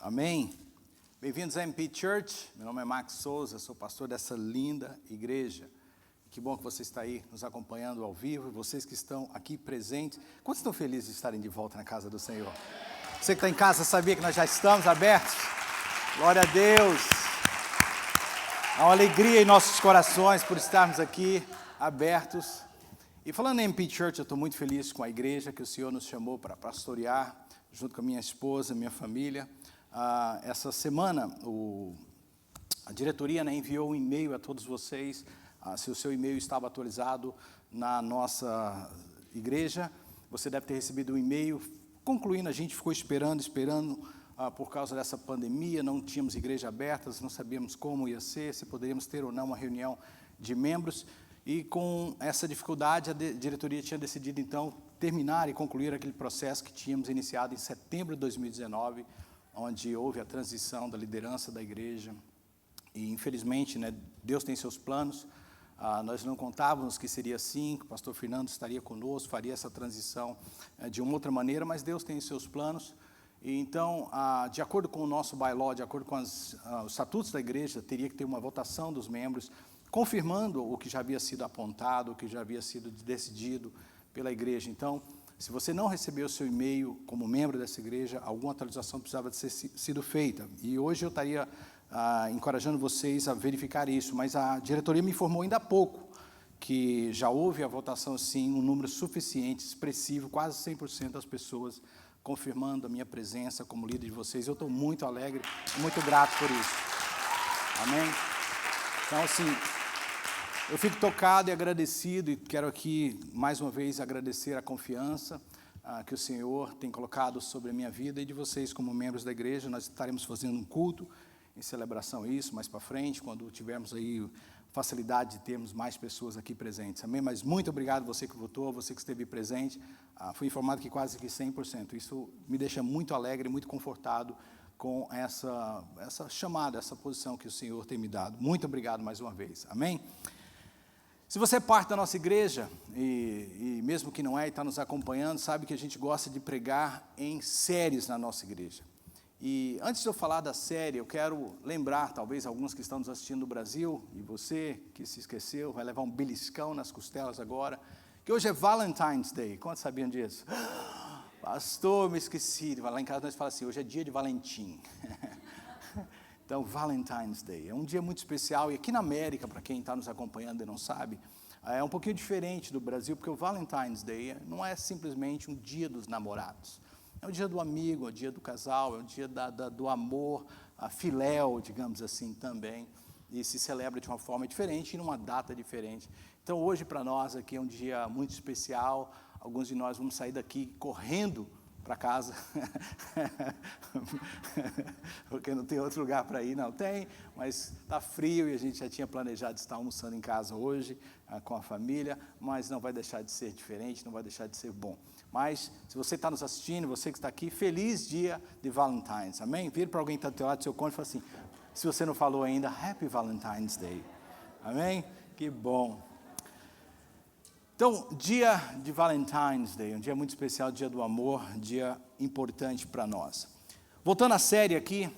Amém? Bem-vindos à MP Church. Meu nome é Max Souza, sou pastor dessa linda igreja. Que bom que você está aí nos acompanhando ao vivo e vocês que estão aqui presentes. Quantos estão felizes de estarem de volta na casa do Senhor? Você que está em casa sabia que nós já estamos abertos? Glória a Deus! Há uma alegria em nossos corações por estarmos aqui abertos. E falando em MP Church, eu estou muito feliz com a igreja que o Senhor nos chamou para pastorear, junto com a minha esposa, minha família. Essa semana, a diretoria enviou um e-mail a todos vocês. Se o seu e-mail estava atualizado na nossa igreja, você deve ter recebido um e-mail. Concluindo, a gente ficou esperando, por causa dessa pandemia, não tínhamos igreja aberta, não sabíamos como ia ser, se poderíamos ter ou não uma reunião de membros. E com essa dificuldade, a diretoria tinha decidido, então, terminar e concluir aquele processo que tínhamos iniciado em setembro de 2019, onde houve a transição da liderança da igreja. E, infelizmente, Deus tem seus planos. Nós não contávamos que seria assim, que o pastor Fernando estaria conosco, faria essa transição de uma outra maneira, mas Deus tem seus planos. E, então, de acordo com o nosso bylaw, de acordo com os estatutos da igreja, teria que ter uma votação dos membros, confirmando o que já havia sido apontado, o que já havia sido decidido pela igreja. Então, se você não recebeu o seu e-mail como membro dessa igreja, alguma atualização precisava de ser sido feita. E hoje eu estaria encorajando vocês a verificar isso, mas a diretoria me informou ainda há pouco que já houve a votação, sim, um número suficiente, expressivo, quase 100% das pessoas confirmando a minha presença como líder de vocês. Eu estou muito alegre, muito grato por isso. Amém? Então, assim, eu fico tocado e agradecido, e quero aqui, mais uma vez, agradecer a confiança que o Senhor tem colocado sobre a minha vida e de vocês como membros da igreja. Nós estaremos fazendo um culto em celebração a isso, mais para frente, quando tivermos aí facilidade de termos mais pessoas aqui presentes. Amém? Mas muito obrigado você que votou, você que esteve presente. Fui informado que quase que 100%. Isso me deixa muito alegre, muito confortado com essa chamada, essa posição que o Senhor tem me dado. Muito obrigado mais uma vez. Amém? Se você é parte da nossa igreja, e mesmo que não é, e está nos acompanhando, sabe que a gente gosta de pregar em séries na nossa igreja. E antes de eu falar da série, eu quero lembrar, talvez, alguns que estão nos assistindo no Brasil, e você que se esqueceu, vai levar um beliscão nas costelas agora, que hoje é Valentine's Day. Quantos sabiam disso? Pastor, me esqueci. Lá em casa nós falamos assim, hoje é dia de Valentim. Então, Valentine's Day é um dia muito especial, e aqui na América, para quem está nos acompanhando e não sabe, é um pouquinho diferente do Brasil, porque o Valentine's Day não é simplesmente um dia dos namorados. É o dia do amigo, é o dia do casal, é o dia do amor, filéu, digamos assim, também, e se celebra de uma forma diferente e numa data diferente. Então, hoje, para nós, aqui é um dia muito especial. Alguns de nós vamos sair daqui correndo para casa, porque não tem outro lugar para ir, não tem, mas está frio e a gente já tinha planejado estar almoçando em casa hoje, com a família, mas não vai deixar de ser diferente, não vai deixar de ser bom. Mas, se você está nos assistindo, você que está aqui, feliz dia de Valentine's, amém? Vira para alguém que está do teu lado, seu cônjuge, e fala assim, se você não falou ainda, Happy Valentine's Day, amém? Que bom. Então, dia de Valentine's Day, um dia muito especial, dia do amor, dia importante para nós. Voltando à série aqui,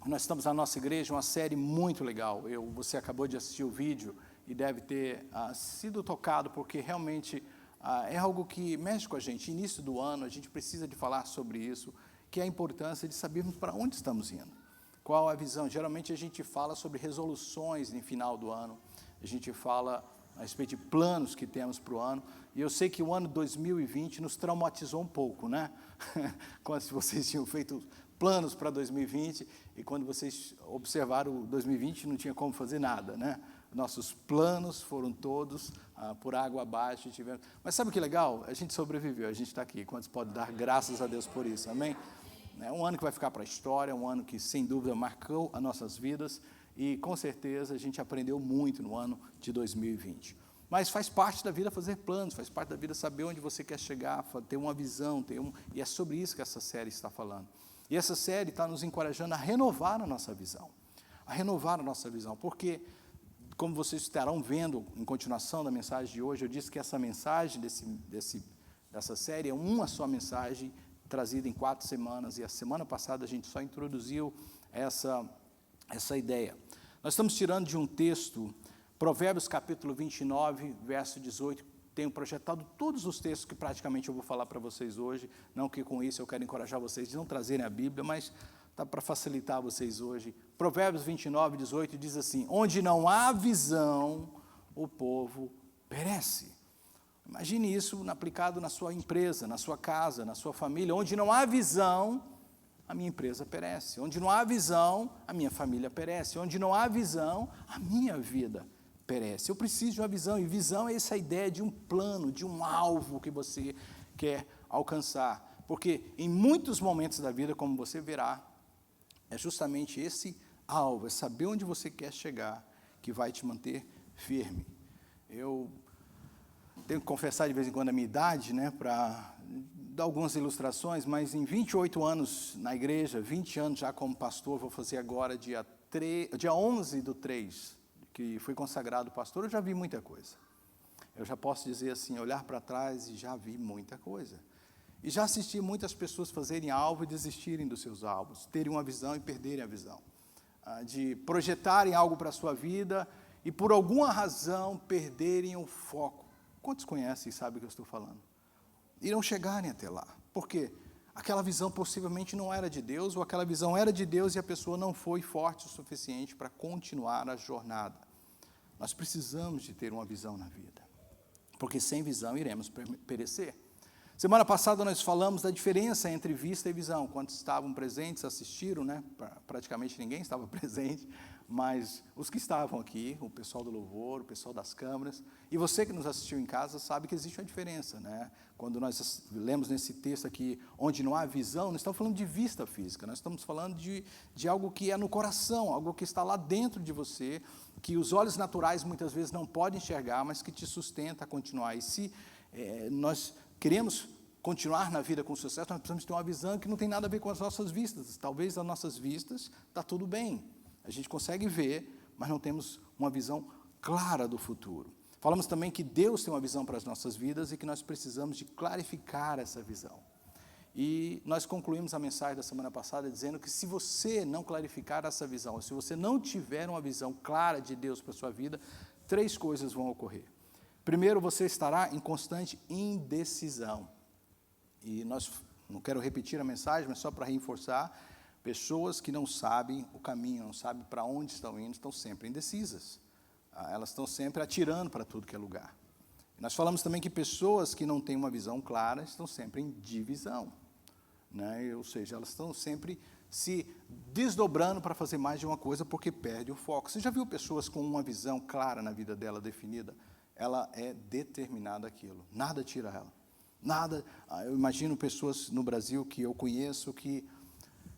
nós estamos na nossa igreja, uma série muito legal. Você acabou de assistir o vídeo e deve ter sido tocado, porque realmente é algo que mexe com a gente. Início do ano, a gente precisa de falar sobre isso, que é a importância de sabermos para onde estamos indo. Qual a visão? Geralmente a gente fala sobre resoluções no final do ano, a gente fala a respeito de planos que temos para o ano, e eu sei que o ano 2020 nos traumatizou um pouco, né? Quando vocês tinham feito planos para 2020, e quando vocês observaram o 2020, não tinha como fazer nada, né? Nossos planos foram todos por água abaixo. Mas sabe o que é legal? A gente sobreviveu, a gente está aqui. Quantos podem dar graças a Deus por isso, amém? É um ano que vai ficar para a história, um ano que, sem dúvida, marcou as nossas vidas, e, com certeza, a gente aprendeu muito no ano de 2020. Mas faz parte da vida fazer planos, faz parte da vida saber onde você quer chegar, ter uma visão, e é sobre isso que essa série está falando. E essa série está nos encorajando a renovar a nossa visão, porque, como vocês estarão vendo em continuação da mensagem de hoje, eu disse que essa mensagem dessa série é uma só mensagem trazida em 4 semanas, e a semana passada a gente só introduziu essa ideia. Nós estamos tirando de um texto, Provérbios capítulo 29, verso 18, tenho projetado todos os textos que praticamente eu vou falar para vocês hoje, não que com isso eu quero encorajar vocês de não trazerem a Bíblia, mas está para facilitar vocês hoje. Provérbios 29, 18 diz assim: onde não há visão, o povo perece. Imagine isso aplicado na sua empresa, na sua casa, na sua família. Onde não há visão, a minha empresa perece. Onde não há visão, a minha família perece. Onde não há visão, a minha vida perece. Eu preciso de uma visão, e visão é essa ideia de um plano, de um alvo que você quer alcançar. Porque em muitos momentos da vida, como você verá, é justamente esse alvo, é saber onde você quer chegar, que vai te manter firme. Eu tenho que confessar de vez em quando a minha idade, né, para dar algumas ilustrações, mas em 28 anos na igreja, 20 anos já como pastor, vou fazer agora dia 11/3, que fui consagrado pastor, eu já vi muita coisa. Eu já posso dizer assim, olhar para trás e já vi muita coisa. E já assisti muitas pessoas fazerem alvo e desistirem dos seus alvos, terem uma visão e perderem a visão. De projetarem algo para a sua vida e por alguma razão perderem o foco. Quantos conhecem e sabem o que eu estou falando? E não chegarem até lá. Por quê? Aquela visão possivelmente não era de Deus, ou aquela visão era de Deus e a pessoa não foi forte o suficiente para continuar a jornada. Nós precisamos de ter uma visão na vida, porque sem visão iremos perecer. Semana passada nós falamos da diferença entre vista e visão. Quantos estavam presentes, assistiram, né? Praticamente ninguém estava presente, mas os que estavam aqui, o pessoal do louvor, o pessoal das câmeras, e você que nos assistiu em casa sabe que existe uma diferença, né? Quando nós lemos nesse texto aqui, onde não há visão, não estamos falando de vista física, nós estamos falando de algo que é no coração, algo que está lá dentro de você, que os olhos naturais muitas vezes não podem enxergar, mas que te sustenta a continuar. E se nós queremos continuar na vida com sucesso, nós precisamos ter uma visão que não tem nada a ver com as nossas vistas. Talvez as nossas vistas está tudo bem, a gente consegue ver, mas não temos uma visão clara do futuro. Falamos também que Deus tem uma visão para as nossas vidas e que nós precisamos de clarificar essa visão. E nós concluímos a mensagem da semana passada dizendo que se você não clarificar essa visão, se você não tiver uma visão clara de Deus para a sua vida, 3 coisas vão ocorrer. Primeiro, você estará em constante indecisão. E não quero repetir a mensagem, mas só para reforçar, pessoas que não sabem o caminho, não sabem para onde estão indo, estão sempre indecisas. Elas estão sempre atirando para tudo que é lugar. Nós falamos também que pessoas que não têm uma visão clara estão sempre em divisão, né? Ou seja, elas estão sempre se desdobrando para fazer mais de uma coisa porque perde o foco. Você já viu pessoas com uma visão clara na vida dela definida? Ela é determinada àquilo, nada tira ela. Nada, eu imagino pessoas no Brasil que eu conheço que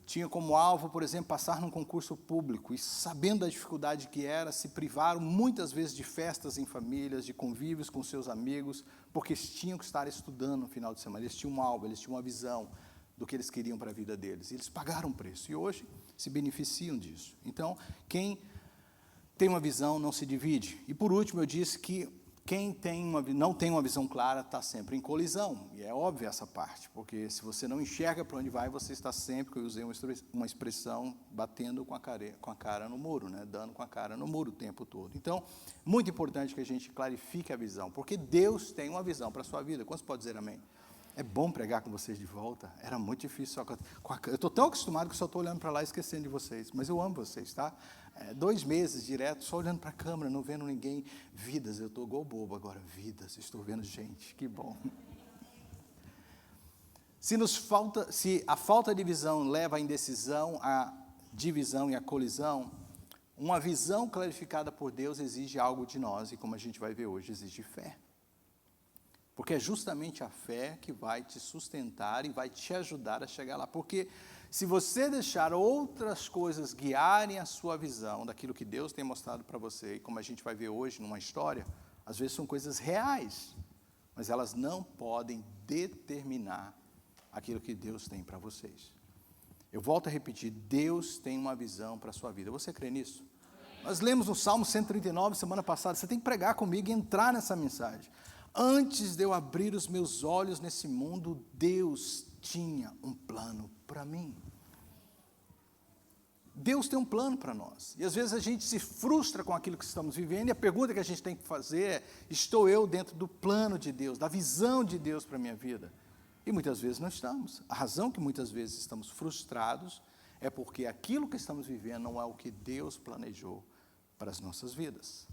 tinha como alvo, por exemplo, passar num concurso público e sabendo da dificuldade que era, se privaram muitas vezes de festas em famílias, de convívios com seus amigos, porque eles tinham que estar estudando no final de semana, eles tinham um alvo, eles tinham uma visão do que eles queriam para a vida deles, e eles pagaram um preço, e hoje se beneficiam disso. Então, quem tem uma visão não se divide. E por último, eu disse que quem não tem uma visão clara está sempre em colisão, e é óbvio essa parte, porque se você não enxerga para onde vai, você está sempre, que eu usei uma expressão, batendo com a cara no muro, né? Dando com a cara no muro o tempo todo. Então, muito importante que a gente clarifique a visão, porque Deus tem uma visão para a sua vida. Quantos podem dizer amém? É bom pregar com vocês de volta, era muito difícil. Eu estou tão acostumado que só estou olhando para lá e esquecendo de vocês, mas eu amo vocês, tá? 2 meses direto, só olhando para a câmera, não vendo ninguém. Vidas, eu estou igual bobo agora, vidas, estou vendo gente, que bom. Se a falta de visão leva à indecisão, à divisão e à colisão, uma visão clarificada por Deus exige algo de nós, e como a gente vai ver hoje, exige fé. Porque é justamente a fé que vai te sustentar e vai te ajudar a chegar lá. Porque se você deixar outras coisas guiarem a sua visão daquilo que Deus tem mostrado para você, e como a gente vai ver hoje numa história, às vezes são coisas reais, mas elas não podem determinar aquilo que Deus tem para vocês. Eu volto a repetir, Deus tem uma visão para a sua vida. Você crê nisso? Nós lemos no Salmo 139 semana passada, você tem que pregar comigo e entrar nessa mensagem. Antes de eu abrir os meus olhos nesse mundo, Deus tinha um plano para mim. Deus tem um plano para nós. E às vezes a gente se frustra com aquilo que estamos vivendo, e a pergunta que a gente tem que fazer é: estou eu dentro do plano de Deus, da visão de Deus para a minha vida? E muitas vezes não estamos. A razão que muitas vezes estamos frustrados é porque aquilo que estamos vivendo não é o que Deus planejou para as nossas vidas.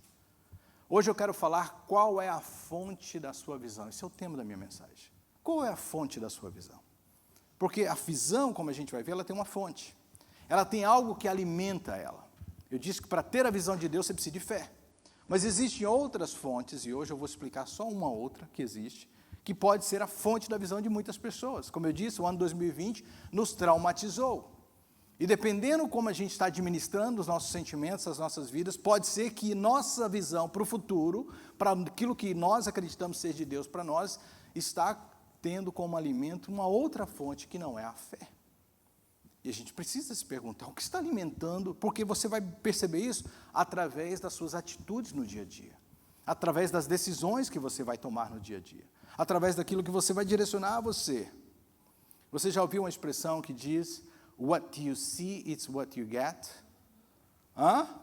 Hoje eu quero falar qual é a fonte da sua visão. Esse é o tema da minha mensagem. Qual é a fonte da sua visão? Porque a visão, como a gente vai ver, ela tem uma fonte. Ela tem algo que alimenta ela. Eu disse que para ter a visão de Deus você precisa de fé. Mas existem outras fontes, e hoje eu vou explicar só uma outra que existe, que pode ser a fonte da visão de muitas pessoas. Como eu disse, o ano 2020 nos traumatizou. E dependendo como a gente está administrando os nossos sentimentos, as nossas vidas, pode ser que nossa visão para o futuro, para aquilo que nós acreditamos ser de Deus para nós, está tendo como alimento uma outra fonte que não é a fé. E a gente precisa se perguntar, o que está alimentando? Porque você vai perceber isso através das suas atitudes no dia a dia, através das decisões que você vai tomar no dia a dia, através daquilo que você vai direcionar a você. Você já ouviu uma expressão que diz: what you see, it's what you get?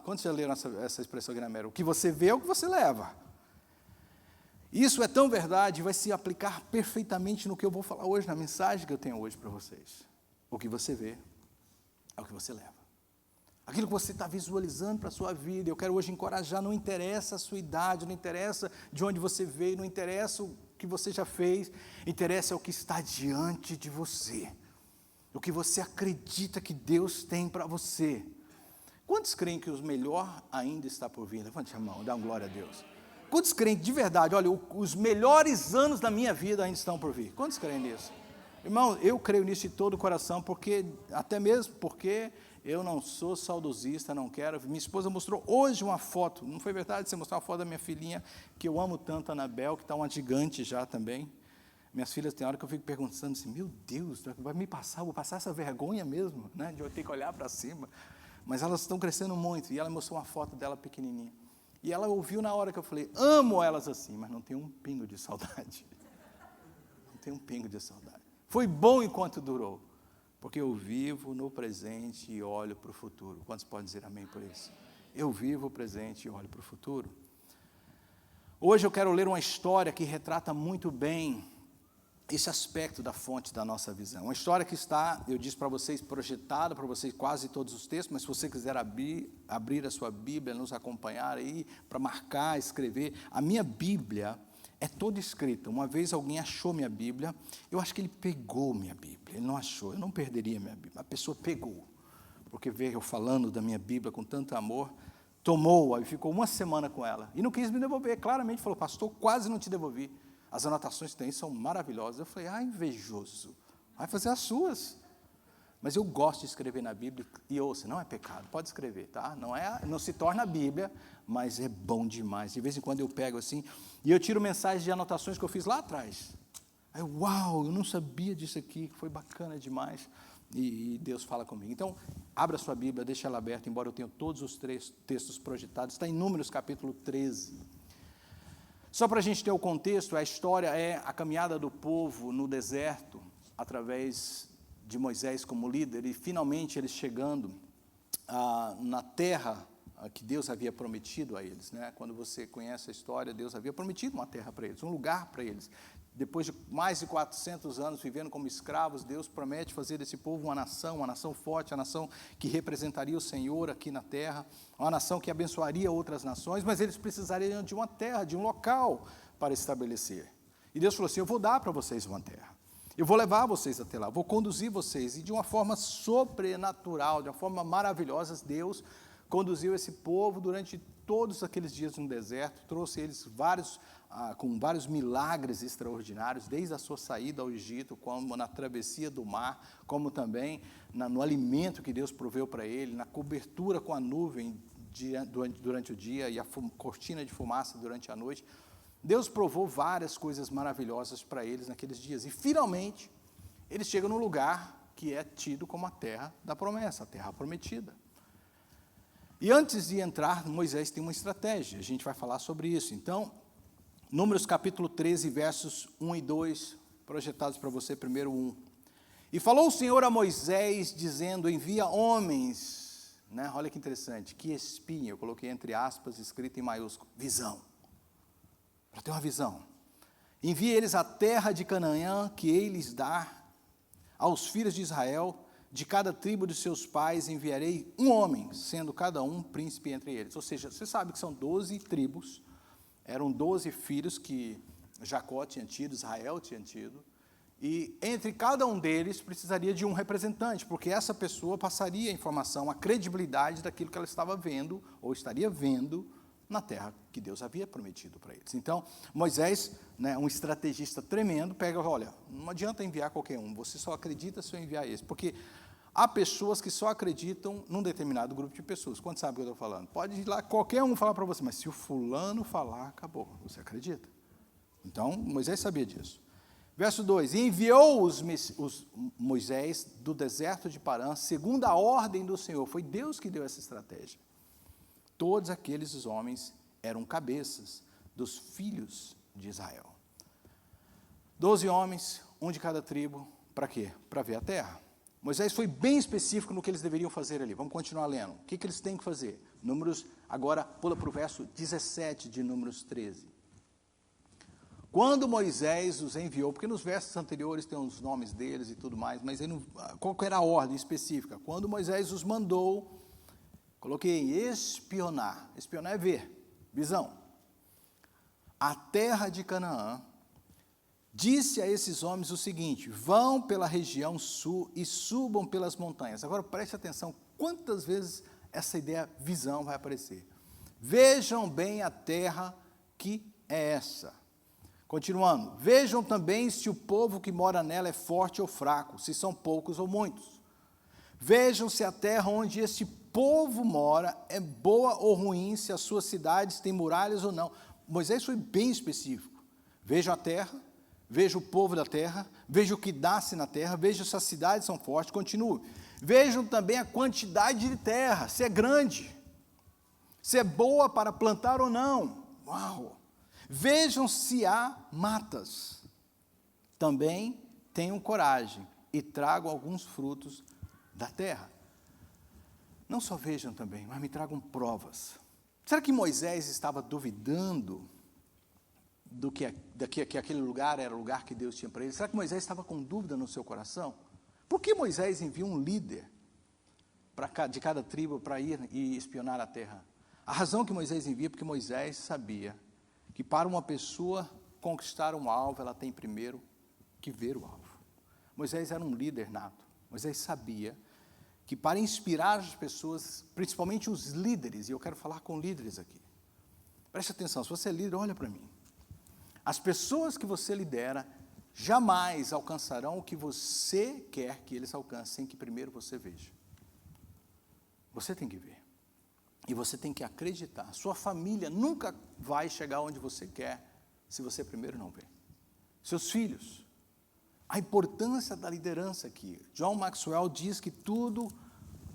Quantos já leram essa expressão gramática? O que você vê é o que você leva. Isso é tão verdade, vai se aplicar perfeitamente no que eu vou falar hoje, na mensagem que eu tenho hoje para vocês. O que você vê é o que você leva. Aquilo que você está visualizando para a sua vida, eu quero hoje encorajar, não interessa a sua idade, não interessa de onde você veio, não interessa o que você já fez, interessa o que está diante de você, o que você acredita que Deus tem para você. Quantos creem que o melhor ainda está por vir? Levante a mão, dá uma glória a Deus. Quantos creem de verdade, olha, os melhores anos da minha vida ainda estão por vir? Quantos creem nisso? Irmão, eu creio nisso de todo o coração, porque, até mesmo porque eu não sou saudosista, não quero. Minha esposa mostrou hoje uma foto, não foi verdade? Você mostrou uma foto da minha filhinha, que eu amo tanto, a Anabel, que está uma gigante já também. Minhas filhas, tem hora que eu fico perguntando assim, meu Deus, vai me passar, vou passar essa vergonha mesmo, né, de eu ter que olhar para cima. Mas elas estão crescendo muito, e ela mostrou uma foto dela pequenininha. E ela ouviu na hora que eu falei, amo elas assim, mas não tem um pingo de saudade. Não tem um pingo de saudade. Foi bom enquanto durou, porque eu vivo no presente e olho para o futuro. Quantos podem dizer amém por isso? Eu vivo o presente e olho para o futuro. Hoje eu quero ler uma história que retrata muito bem esse aspecto da fonte da nossa visão. Uma história que está, eu disse para vocês, projetada para vocês quase todos os textos, mas se você quiser abrir a sua Bíblia, nos acompanhar aí, para marcar, escrever, a minha Bíblia é toda escrita. Uma vez alguém achou minha Bíblia, eu acho que ele pegou minha Bíblia, ele não achou, eu não perderia minha Bíblia, a pessoa pegou, porque veio eu falando da minha Bíblia com tanto amor, tomou-a e ficou uma semana com ela, e não quis me devolver, claramente falou, pastor, quase não te devolvi, as anotações que tem são maravilhosas. Eu falei, invejoso, vai fazer as suas. Mas eu gosto de escrever na Bíblia, e ouça, não é pecado, pode escrever, tá? Não se torna a Bíblia, mas é bom demais. De vez em quando eu pego assim, e eu tiro mensagens de anotações que eu fiz lá atrás. Aí, uau, eu não sabia disso aqui, foi bacana demais. E Deus fala comigo. Então, abra sua Bíblia, deixa ela aberta, embora eu tenha todos os três textos projetados. Está em Números capítulo 13. Só para a gente ter o contexto, a história é a caminhada do povo no deserto, através de Moisés como líder, e finalmente eles chegando na terra que Deus havia prometido a eles, né? Quando você conhece a história, Deus havia prometido uma terra para eles, um lugar para eles. Depois de mais de 400 anos vivendo como escravos, Deus promete fazer desse povo uma nação forte, a nação que representaria o Senhor aqui na terra, uma nação que abençoaria outras nações, mas eles precisariam de uma terra, de um local para estabelecer. E Deus falou assim, eu vou dar para vocês uma terra, eu vou levar vocês até lá, vou conduzir vocês, e de uma forma sobrenatural, de uma forma maravilhosa, Deus conduziu esse povo durante todos aqueles dias no deserto, trouxe eles com vários milagres extraordinários, desde a sua saída ao Egito, como na travessia do mar, como também no alimento que Deus proveu para ele, na cobertura com a nuvem durante o dia e a cortina de fumaça durante a noite. Deus provou várias coisas maravilhosas para eles naqueles dias. E, finalmente, eles chegam num lugar que é tido como a terra da promessa, a terra prometida. E antes de entrar, Moisés tem uma estratégia, a gente vai falar sobre isso. Então, Números capítulo 13, versos 1 e 2, projetados para você, primeiro 1. E falou o Senhor a Moisés, dizendo, envia homens, né? Olha que interessante, que espiem, eu coloquei entre aspas, escrito em maiúsculo, visão, para ter uma visão. Envia eles à terra de Canaã, que hei lhes dar aos filhos de Israel, de cada tribo de seus pais enviarei um homem, sendo cada um príncipe entre eles. Ou seja, você sabe que são 12 tribos, eram 12 filhos que Jacó tinha tido, Israel tinha tido, e entre cada um deles precisaria de um representante, porque essa pessoa passaria a informação, a credibilidade daquilo que ela estava vendo, ou estaria vendo, na terra que Deus havia prometido para eles. Então, Moisés, né, um estrategista tremendo, pega, olha, não adianta enviar qualquer um, você só acredita se eu enviar esse, porque há pessoas que só acreditam num determinado grupo de pessoas. Quantos sabem o que eu estou falando? Pode ir lá, qualquer um falar para você, mas se o fulano falar, acabou, você acredita? Então, Moisés sabia disso. Verso 2, e enviou Moisés do deserto de Parã, segundo a ordem do Senhor, foi Deus que deu essa estratégia. Todos aqueles homens eram cabeças dos filhos de Israel. 12 homens, um de cada tribo, para quê? Para ver a terra. Moisés foi bem específico no que eles deveriam fazer ali. Vamos continuar lendo. O que eles têm que fazer? Números, agora pula para o verso 17 de Números 13. Quando Moisés os enviou, porque nos versos anteriores tem os nomes deles e tudo mais, mas ele não, qual era a ordem específica? Quando Moisés os mandou, coloquei em espionar. Espionar é ver, visão. A terra de Canaã, disse a esses homens o seguinte, vão pela região sul e subam pelas montanhas. Agora preste atenção, quantas vezes essa ideia, visão, vai aparecer. Vejam bem a terra que é essa. Continuando, vejam também se o povo que mora nela é forte ou fraco, se são poucos ou muitos. Vejam se a terra onde esse povo mora é boa ou ruim, se as suas cidades têm muralhas ou não. Moisés foi bem específico. Vejam a terra, veja o povo da terra, veja o que nasce na terra, veja se as cidades são fortes, continue. Vejam também a quantidade de terra, se é grande, se é boa para plantar ou não. Uau! Vejam se há matas. Também tenham coragem e tragam alguns frutos da terra. Não só vejam também, mas me tragam provas. Será que Moisés estava duvidando que aquele lugar era o lugar que Deus tinha para ele? Será que Moisés estava com dúvida no seu coração? Por que Moisés enviou um líder de cada tribo para ir e espionar a terra? A razão que Moisés envia é porque Moisés sabia que para uma pessoa conquistar um alvo, ela tem primeiro que ver o alvo. Moisés era um líder nato. Moisés sabia que para inspirar as pessoas, principalmente os líderes, e eu quero falar com líderes aqui. Preste atenção, se você é líder, olha para mim. As pessoas que você lidera jamais alcançarão o que você quer que eles alcancem, sem que primeiro você veja. Você tem que ver. E você tem que acreditar. Sua família nunca vai chegar onde você quer, se você primeiro não ver. Seus filhos. A importância da liderança aqui. John Maxwell diz que tudo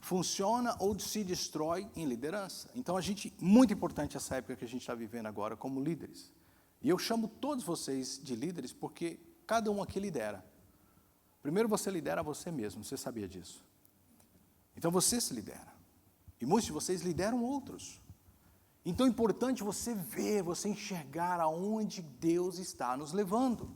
funciona ou se destrói em liderança. Então, muito importante essa época que a gente está vivendo agora como líderes. E eu chamo todos vocês de líderes porque cada um aqui lidera. Primeiro você lidera você mesmo, você sabia disso. Então você se lidera. E muitos de vocês lideram outros. Então é importante você ver, você enxergar aonde Deus está nos levando.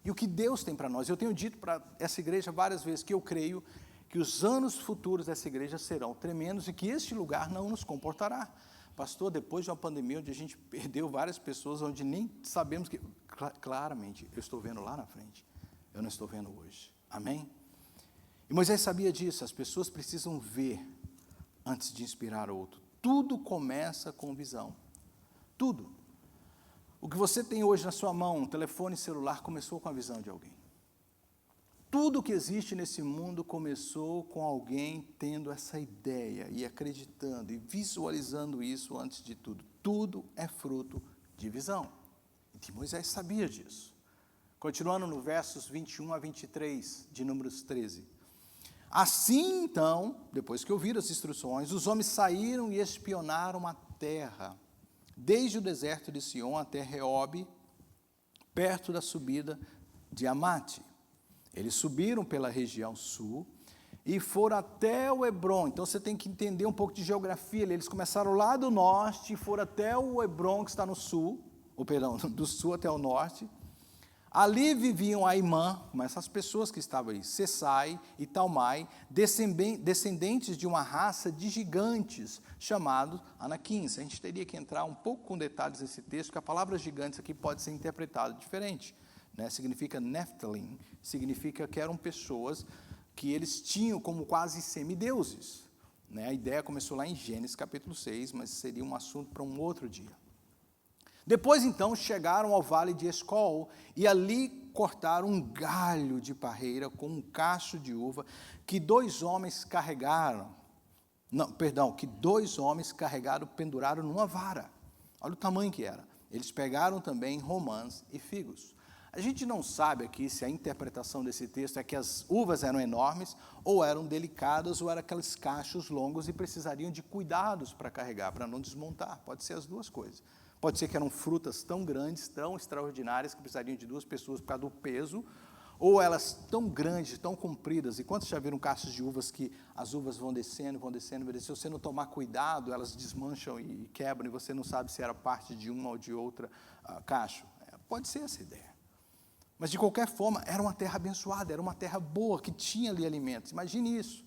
E o que Deus tem para nós. Eu tenho dito para essa igreja várias vezes que eu creio que os anos futuros dessa igreja serão tremendos e que este lugar não nos comportará. Pastor, depois de uma pandemia onde a gente perdeu várias pessoas, onde nem sabemos que... Claramente, eu estou vendo lá na frente. Eu não estou vendo hoje. Amém? E Moisés sabia disso. As pessoas precisam ver antes de inspirar outro. Tudo começa com visão. Tudo. O que você tem hoje na sua mão, um telefone celular, começou com a visão de alguém. Tudo que existe nesse mundo começou com alguém tendo essa ideia e acreditando e visualizando isso antes de tudo. Tudo é fruto de visão. E Moisés sabia disso. Continuando no versos 21 a 23 de Números 13. Assim, então, depois que ouviram as instruções, os homens saíram e espionaram a terra, desde o deserto de Sion até Reobe, perto da subida de Amate. Eles subiram pela região sul e foram até o Hebrom. Então você tem que entender um pouco de geografia. Eles começaram lá do norte e foram até o Hebrom, que está no sul, ou perdão, do sul até o norte. Ali viviam Aimã, mas essas pessoas que estavam aí, Sesai e Talmai, descendentes de uma raça de gigantes chamados Anaquins. A gente teria que entrar um pouco com detalhes nesse texto, porque a palavra gigantes aqui pode ser interpretada diferente. Né? Significa Nephilim, significa que eram pessoas que eles tinham como quase semideuses. Né? A ideia começou lá em Gênesis capítulo 6, mas seria um assunto para um outro dia. Depois, então, chegaram ao vale de Escol e ali cortaram um galho de parreira com um cacho de uva que dois homens carregaram, penduraram numa vara. Olha o tamanho que era. Eles pegaram também romãs e figos. A gente não sabe aqui se a interpretação desse texto é que as uvas eram enormes, ou eram delicadas, ou eram aqueles cachos longos e precisariam de cuidados para carregar, para não desmontar. Pode ser as duas coisas. Pode ser que eram frutas tão grandes, tão extraordinárias, que precisariam de duas pessoas por causa do peso, ou elas tão grandes, tão compridas. E quantos já viram cachos de uvas que as uvas vão descendo, se você não tomar cuidado, elas desmancham e quebram, e você não sabe se era parte de uma ou de outra cacho. Pode ser essa ideia. Mas, de qualquer forma, era uma terra abençoada, era uma terra boa, que tinha ali alimentos. Imagine isso.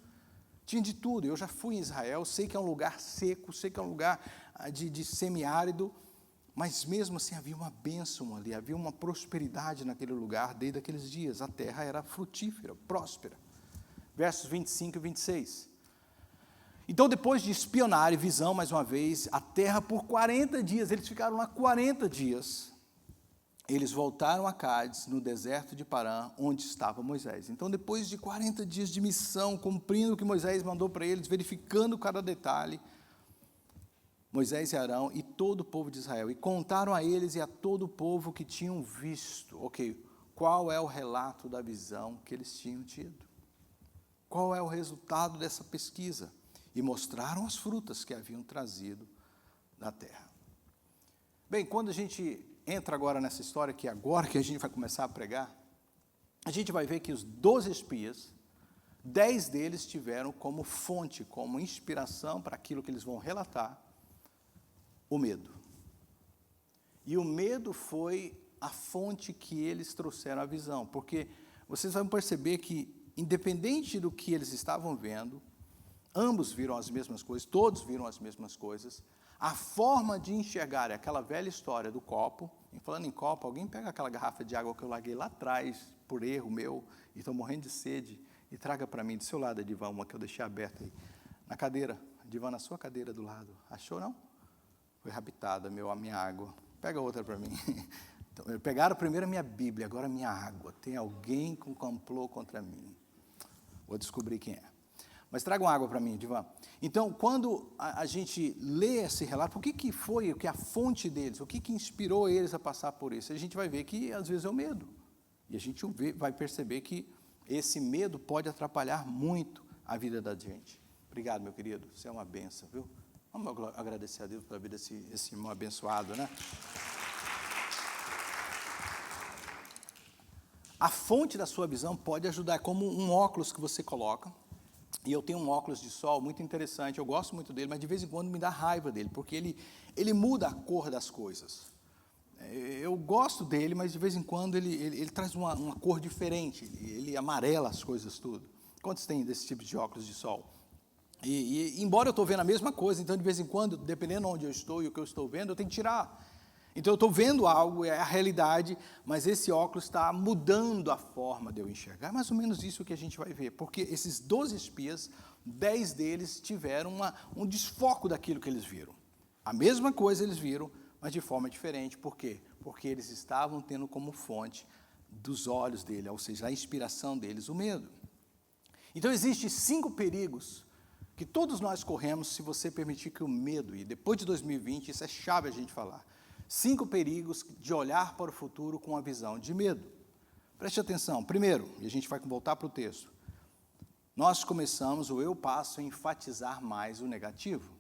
Tinha de tudo. Eu já fui em Israel, sei que é um lugar seco, sei que é um lugar de semiárido, mas mesmo assim havia uma bênção ali, havia uma prosperidade naquele lugar desde aqueles dias. A terra era frutífera, próspera. Versos 25 e 26. Então, depois de espionar e visão, mais uma vez, a terra por 40 dias, eles ficaram lá 40 dias, eles voltaram a Cádiz, no deserto de Parã, onde estava Moisés. Então, depois de 40 dias de missão, cumprindo o que Moisés mandou para eles, verificando cada detalhe, Moisés e Arão e todo o povo de Israel, e contaram a eles e a todo o povo que tinham visto, qual é o relato da visão que eles tinham tido? Qual é o resultado dessa pesquisa? E mostraram as frutas que haviam trazido da terra. Bem, quando a gente entra agora nessa história, que agora que a gente vai começar a pregar, a gente vai ver que os 12 espias, 10 deles tiveram como fonte, como inspiração para aquilo que eles vão relatar, o medo. E o medo foi a fonte que eles trouxeram à visão, porque vocês vão perceber que, independente do que eles estavam vendo, ambos viram as mesmas coisas, todos viram as mesmas coisas, a forma de enxergar é aquela velha história do copo. E falando em copo, alguém pega aquela garrafa de água que eu larguei lá atrás, por erro meu, e estou morrendo de sede, e traga para mim, do seu lado, Edivan, uma que eu deixei aberta aí, na cadeira, Edivan, na sua cadeira do lado. Achou, não? Foi raptada, a minha água. Pega outra para mim. Então, pegaram primeiro a minha Bíblia, agora a minha água. Tem alguém com complô contra mim. Vou descobrir quem é. Mas tragam água para mim, Edivan. Então, quando a gente lê esse relato, o que foi, o que a fonte deles, o que inspirou eles a passar por isso? A gente vai ver que, às vezes, é o medo. E a gente vai perceber que esse medo pode atrapalhar muito a vida da gente. Obrigado, meu querido. Você é uma benção, viu? Vamos agradecer a Deus pela vida desse irmão abençoado, né? A fonte da sua visão pode ajudar, como um óculos que você coloca. E eu tenho um óculos de sol muito interessante, eu gosto muito dele, mas de vez em quando me dá raiva dele, porque ele muda a cor das coisas. Eu gosto dele, mas de vez em quando ele traz uma cor diferente, ele amarela as coisas tudo. Quantos tem desse tipo de óculos de sol? E embora eu estou vendo a mesma coisa, então de vez em quando, dependendo de onde eu estou e o que eu estou vendo, eu tenho que tirar. Então eu estou vendo algo, é a realidade, mas esse óculos está mudando a forma de eu enxergar. É mais ou menos isso que a gente vai ver, porque esses 12 espias, 10 deles tiveram um desfoco daquilo que eles viram. A mesma coisa eles viram, mas de forma diferente. Por quê? Porque eles estavam tendo como fonte dos olhos dele, ou seja, a inspiração deles, o medo. Então existem 5 perigos que todos nós corremos se você permitir que o medo, e depois de 2020, isso é chave a gente falar, 5 perigos de olhar para o futuro com a visão de medo. Preste atenção. Primeiro, e a gente vai voltar para o texto, nós começamos, ou eu passo a enfatizar mais o negativo.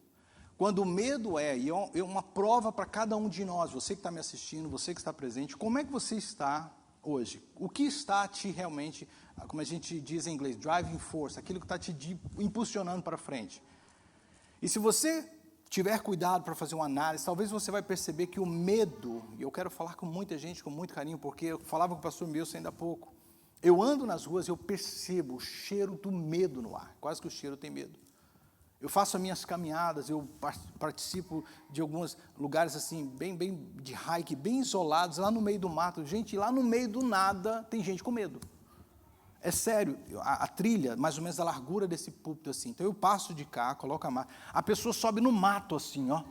Quando o medo é uma prova para cada um de nós, você que está me assistindo, você que está presente, como é que você está hoje? O que está te realmente como a gente diz em inglês, driving force, aquilo que está te impulsionando para frente. E se você tiver cuidado para fazer uma análise, talvez você vai perceber que o medo, e eu quero falar com muita gente, com muito carinho, porque eu falava com o pastor Milson ainda há pouco, eu ando nas ruas e eu percebo o cheiro do medo no ar, quase que o cheiro tem medo. Eu faço as minhas caminhadas, eu participo de alguns lugares assim, bem de hike, bem isolados, lá no meio do mato. Gente, lá no meio do nada tem gente com medo. É sério, a trilha, mais ou menos a largura desse púlpito assim. Então eu passo de cá, coloco a marca, a pessoa sobe no mato assim, ó.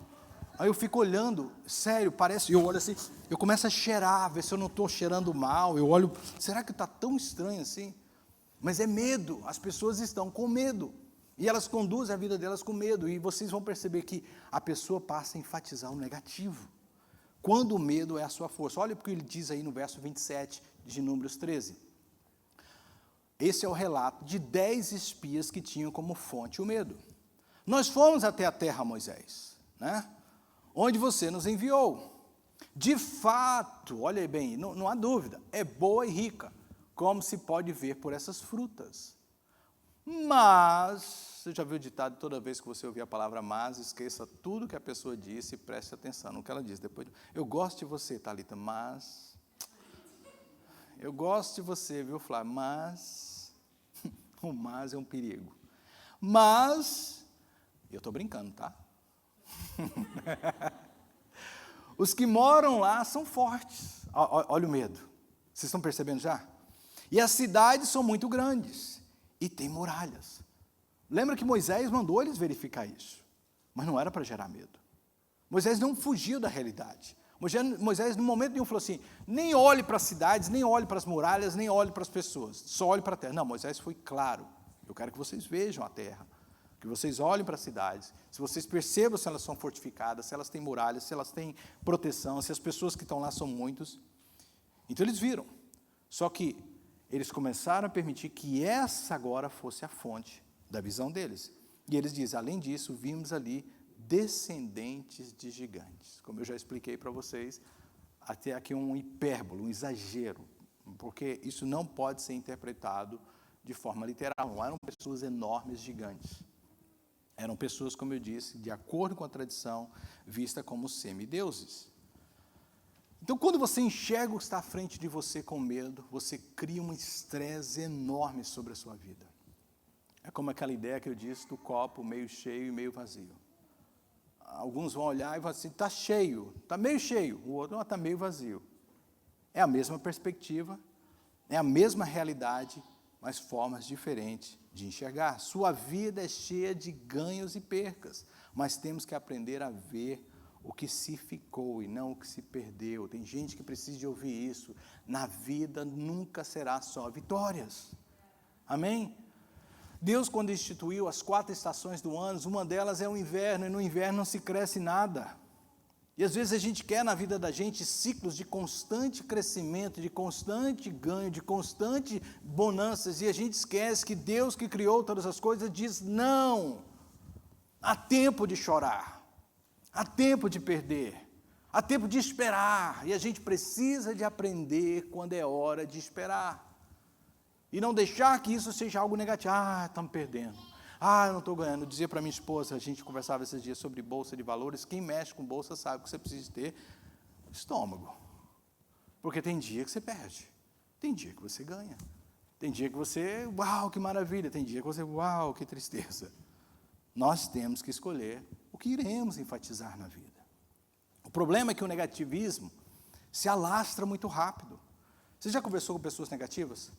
Aí eu fico olhando, sério, parece, eu olho assim, eu começo a cheirar, ver se eu não estou cheirando mal. Eu olho, será que está tão estranho assim? Mas é medo, as pessoas estão com medo. E elas conduzem a vida delas com medo. E vocês vão perceber que a pessoa passa a enfatizar o negativo. Quando o medo é a sua força. Olha o que ele diz aí no verso 27 de Números 13. Esse é o relato de 10 espias que tinham como fonte o medo. Nós fomos até a terra, Moisés, né? Onde você nos enviou. De fato, olha aí bem, não há dúvida, é boa e rica, como se pode ver por essas frutas. Mas, você já viu o ditado, toda vez que você ouvir a palavra mas, esqueça tudo que a pessoa disse e preste atenção no que ela diz. Depois, eu gosto de você, Thalita, mas... Eu gosto de você, viu, Flávio, mas... O mas é um perigo. Mas... Eu estou brincando, tá? Os que moram lá são fortes. Olha o medo. Vocês estão percebendo já? E as cidades são muito grandes. E tem muralhas. Lembra que Moisés mandou eles verificar isso. Mas não era para gerar medo. Moisés não fugiu da realidade. Moisés, no momento nenhum, falou assim, nem olhe para as cidades, nem olhe para as muralhas, nem olhe para as pessoas. Só olhe para a terra. Não, Moisés foi claro. Eu quero que vocês vejam a terra. Que vocês olhem para as cidades. Se vocês percebam se elas são fortificadas, se elas têm muralhas, se elas têm proteção, se as pessoas que estão lá são muitos. Então eles viram. Só que eles começaram a permitir que essa agora fosse a fonte da visão deles. E eles dizem, além disso, vimos ali descendentes de gigantes. Como eu já expliquei para vocês, até aqui um hipérbole, um exagero, porque isso não pode ser interpretado de forma literal. Não eram pessoas enormes, gigantes. Eram pessoas, como eu disse, de acordo com a tradição, vista como semideuses. Então, quando você enxerga o que está à frente de você com medo, você cria um estresse enorme sobre a sua vida. É como aquela ideia que eu disse do copo meio cheio e meio vazio. Alguns vão olhar e vão assim, está cheio, está meio cheio. O outro está meio vazio. É a mesma perspectiva, é a mesma realidade, mas formas diferentes de enxergar. Sua vida é cheia de ganhos e percas, mas temos que aprender a ver o que se ficou e não o que se perdeu. Tem gente que precisa de ouvir isso. Na vida nunca será só vitórias. Amém? Deus, quando instituiu as 4 estações do ano, uma delas é o inverno, e no inverno não se cresce nada. E às vezes a gente quer na vida da gente ciclos de constante crescimento, de constante ganho, de constante bonanças, e a gente esquece que Deus que criou todas as coisas diz não. Há tempo de chorar. Há tempo de perder, há tempo de esperar, e a gente precisa de aprender quando é hora de esperar. E não deixar que isso seja algo negativo. Ah, estamos perdendo. Ah, eu não estou ganhando. Eu dizia para minha esposa, a gente conversava esses dias sobre bolsa de valores, quem mexe com bolsa sabe que você precisa ter estômago. Porque tem dia que você perde, tem dia que você ganha. Tem dia que você, uau, que maravilha, tem dia que você, uau, que tristeza. Nós temos que escolher o que iremos enfatizar na vida. O problema é que o negativismo se alastra muito rápido. Você já conversou com pessoas negativas?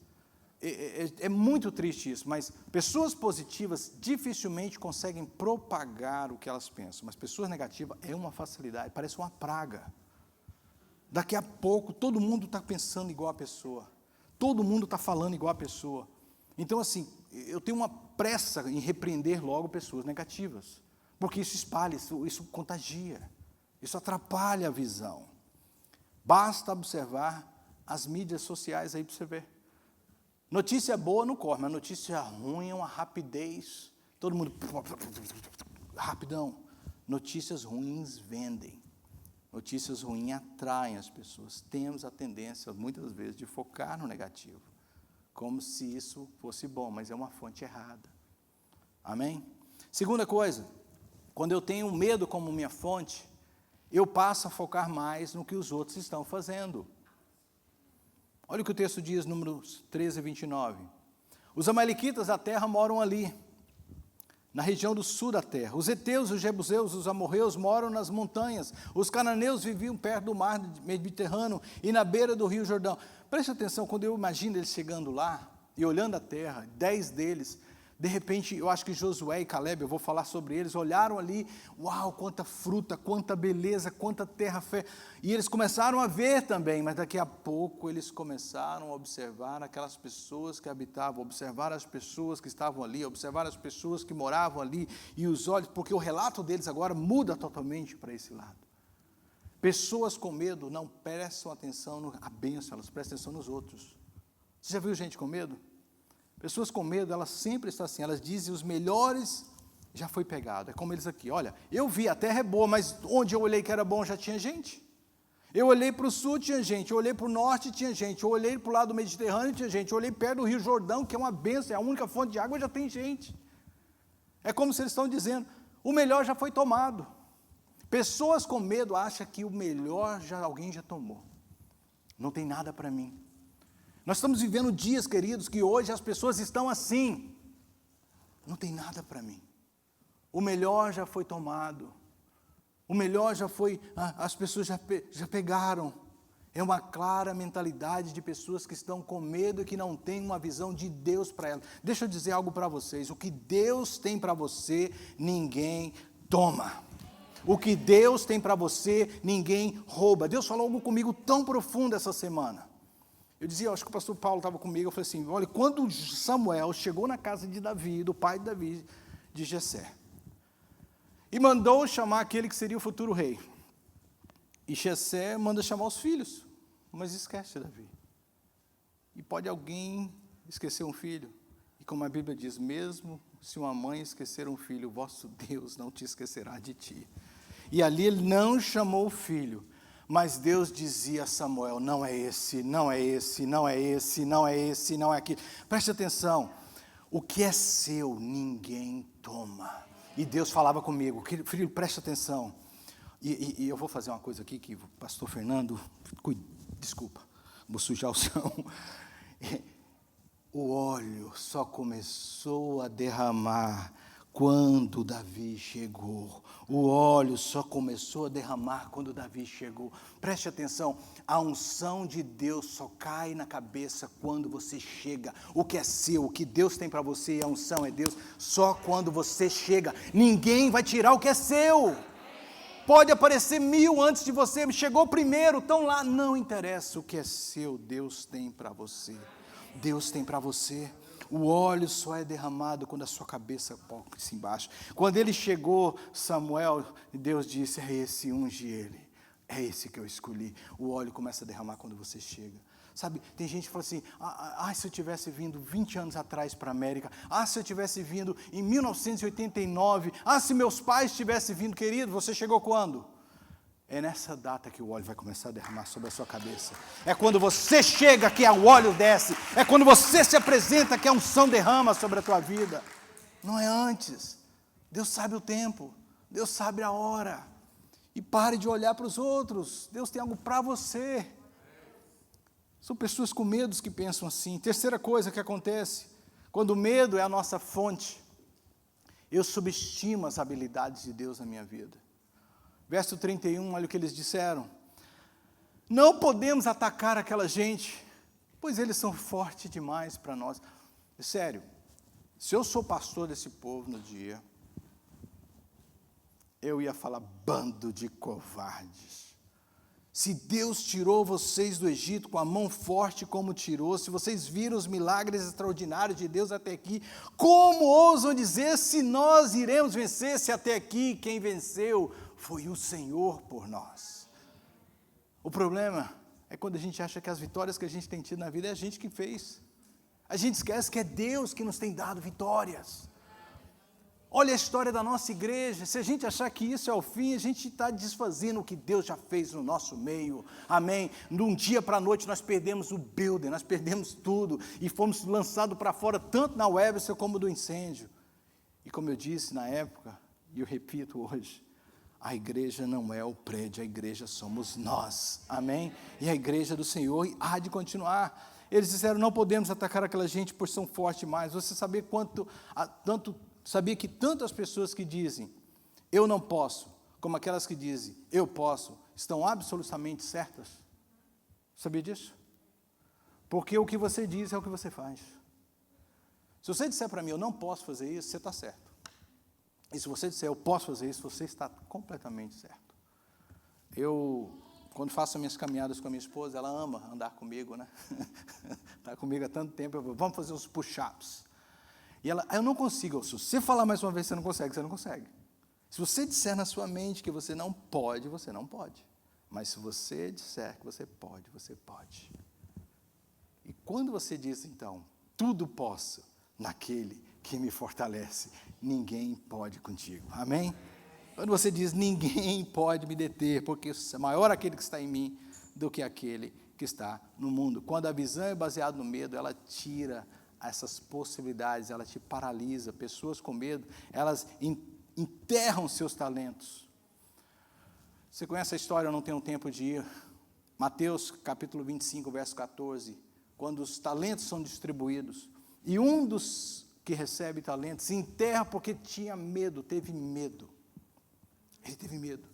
É muito triste isso, mas pessoas positivas dificilmente conseguem propagar o que elas pensam, mas pessoas negativas é uma facilidade, parece uma praga. Daqui a pouco todo mundo está pensando igual a pessoa, todo mundo está falando igual a pessoa. Então, assim, eu tenho uma pressa em repreender logo pessoas negativas, porque isso espalha, isso contagia, isso atrapalha a visão. Basta observar as mídias sociais aí para você ver. Notícia boa não corre, mas notícia ruim é uma rapidez. Todo mundo... Rapidão. Notícias ruins vendem. Notícias ruins atraem as pessoas. Temos a tendência, muitas vezes, de focar no negativo. como se isso fosse bom, mas é uma fonte errada. Amém? Segunda coisa, quando eu tenho medo como minha fonte, eu passo a focar mais no que os outros estão fazendo. Olha o que o texto diz, números 13 e 29. Os amalequitas da terra moram ali, na região do sul da terra. Os heteus, os jebuseus, os amorreus moram nas montanhas. Os cananeus viviam perto do mar Mediterrâneo e na beira do rio Jordão. Preste atenção, quando eu imagino eles chegando lá e olhando a terra, 10 deles, de repente, eu acho que Josué e Caleb, eu vou falar sobre eles, olharam ali, uau, quanta fruta, quanta beleza, quanta terra fértil. E eles começaram a ver também, mas daqui a pouco eles começaram a observar aquelas pessoas que habitavam, observar as pessoas que estavam ali, observar as pessoas que moravam ali, e os olhos, porque o relato deles agora muda totalmente para esse lado. Pessoas com medo não prestam atenção na bênção, elas prestam atenção nos outros. Você já viu gente com medo? Pessoas com medo, elas sempre estão assim, elas dizem os melhores já foi pegado. É como eles aqui, olha, eu vi, a terra é boa, mas onde eu olhei que era bom já tinha gente. Eu olhei para o sul, tinha gente, eu olhei para o norte, tinha gente, eu olhei para o lado do Mediterrâneo, tinha gente, eu olhei perto do Rio Jordão, que é uma bênção, é a única fonte de água, já tem gente. É como se eles estão dizendo, o melhor já foi tomado. Pessoas com medo acham que o melhor alguém já tomou. Não tem nada para mim. Nós estamos vivendo dias, queridos, que hoje as pessoas estão assim. Não tem nada para mim. O melhor já foi tomado. O melhor já foi, as pessoas já pegaram. É uma clara mentalidade de pessoas que estão com medo e que não têm uma visão de Deus para elas. Deixa eu dizer algo para vocês. O que Deus tem para você, ninguém toma. O que Deus tem para você, ninguém rouba. Deus falou algo comigo tão profundo essa semana. Eu dizia, acho que o pastor Paulo estava comigo, eu falei assim, olha, quando Samuel chegou na casa de Davi, do pai de Davi, de Jessé, e mandou chamar aquele que seria o futuro rei, e Jessé manda chamar os filhos, mas esquece Davi. E pode alguém esquecer um filho? E como a Bíblia diz, mesmo se uma mãe esquecer um filho, vosso Deus não te esquecerá de ti. E ali ele não chamou o filho, mas Deus dizia a Samuel, não é esse, não é esse, não é esse, não é esse, não é aquele. Preste atenção, o que é seu, ninguém toma. E Deus falava comigo, filho, preste atenção. E eu vou fazer uma coisa aqui que o pastor Fernando, desculpa, vou sujar o chão. O óleo só começou a derramar quando Davi chegou. O óleo só começou a derramar quando Davi chegou. Preste atenção, a unção de Deus só cai na cabeça quando você chega. O que é seu, o que Deus tem para você, a unção é Deus, só quando você chega. Ninguém vai tirar o que é seu. Pode aparecer 1000 antes de você, chegou primeiro, estão lá, não interessa, o que é seu, Deus tem para você. Deus tem para você. O óleo só é derramado quando a sua cabeça põe-se embaixo. Quando ele chegou, Samuel, Deus disse, é esse, unge ele. É esse que eu escolhi. O óleo começa a derramar quando você chega. Sabe, tem gente que fala assim, se eu tivesse vindo 20 anos atrás para a América, se eu tivesse vindo em 1989, se meus pais tivessem vindo, querido, você chegou quando? É nessa data que o óleo vai começar a derramar sobre a sua cabeça. É quando você chega que o óleo desce. É quando você se apresenta que a unção derrama sobre a tua vida. Não é antes. Deus sabe o tempo. Deus sabe a hora. E pare de olhar para os outros. Deus tem algo para você. São pessoas com medos que pensam assim. Terceira coisa que acontece, quando o medo é a nossa fonte, eu subestimo as habilidades de Deus na minha vida. Verso 31, olha o que eles disseram. Não podemos atacar aquela gente, pois eles são fortes demais para nós. Sério, se eu sou pastor desse povo no dia, eu ia falar, bando de covardes. Se Deus tirou vocês do Egito com a mão forte como tirou, se vocês viram os milagres extraordinários de Deus até aqui, como ousam dizer se nós iremos vencer, se até aqui quem venceu foi o Senhor por nós? O problema é quando a gente acha que as vitórias que a gente tem tido na vida é a gente que fez. A gente esquece que é Deus que nos tem dado vitórias. Olha a história da nossa igreja. Se a gente achar que isso é o fim, a gente está desfazendo o que Deus já fez no nosso meio. Amém? De um dia para a noite nós perdemos o building, nós perdemos tudo e fomos lançados para fora, tanto na Webster como do incêndio. E como eu disse na época, e eu repito hoje, a igreja não é o prédio, a igreja somos nós. Amém? E a igreja do Senhor há de continuar. Eles disseram, não podemos atacar aquela gente por ser forte demais. Você sabia sabia que tantas pessoas que dizem, eu não posso, como aquelas que dizem, eu posso, estão absolutamente certas? Sabia disso? Porque o que você diz é o que você faz. Se você disser para mim, eu não posso fazer isso, você está certo. E se você disser, eu posso fazer isso, você está completamente certo. Eu, quando faço minhas caminhadas com a minha esposa, ela ama andar comigo, né? Está comigo há tanto tempo, vamos fazer uns push-ups. E ela, eu não consigo, se você falar mais uma vez, você não consegue. Se você disser na sua mente que você não pode, você não pode. Mas se você disser que você pode, você pode. E quando você diz, então, tudo posso naquele que me fortalece, ninguém pode contigo. Amém? Quando você diz, ninguém pode me deter, porque é maior aquele que está em mim do que aquele que está no mundo. Quando a visão é baseada no medo, ela tira essas possibilidades, ela te paralisa. Pessoas com medo, elas enterram seus talentos. Você conhece a história, eu não tenho tempo de ir. Mateus capítulo 25, verso 14, quando os talentos são distribuídos, e um dos que recebe talentos se enterra porque tinha medo, teve medo. Ele teve medo.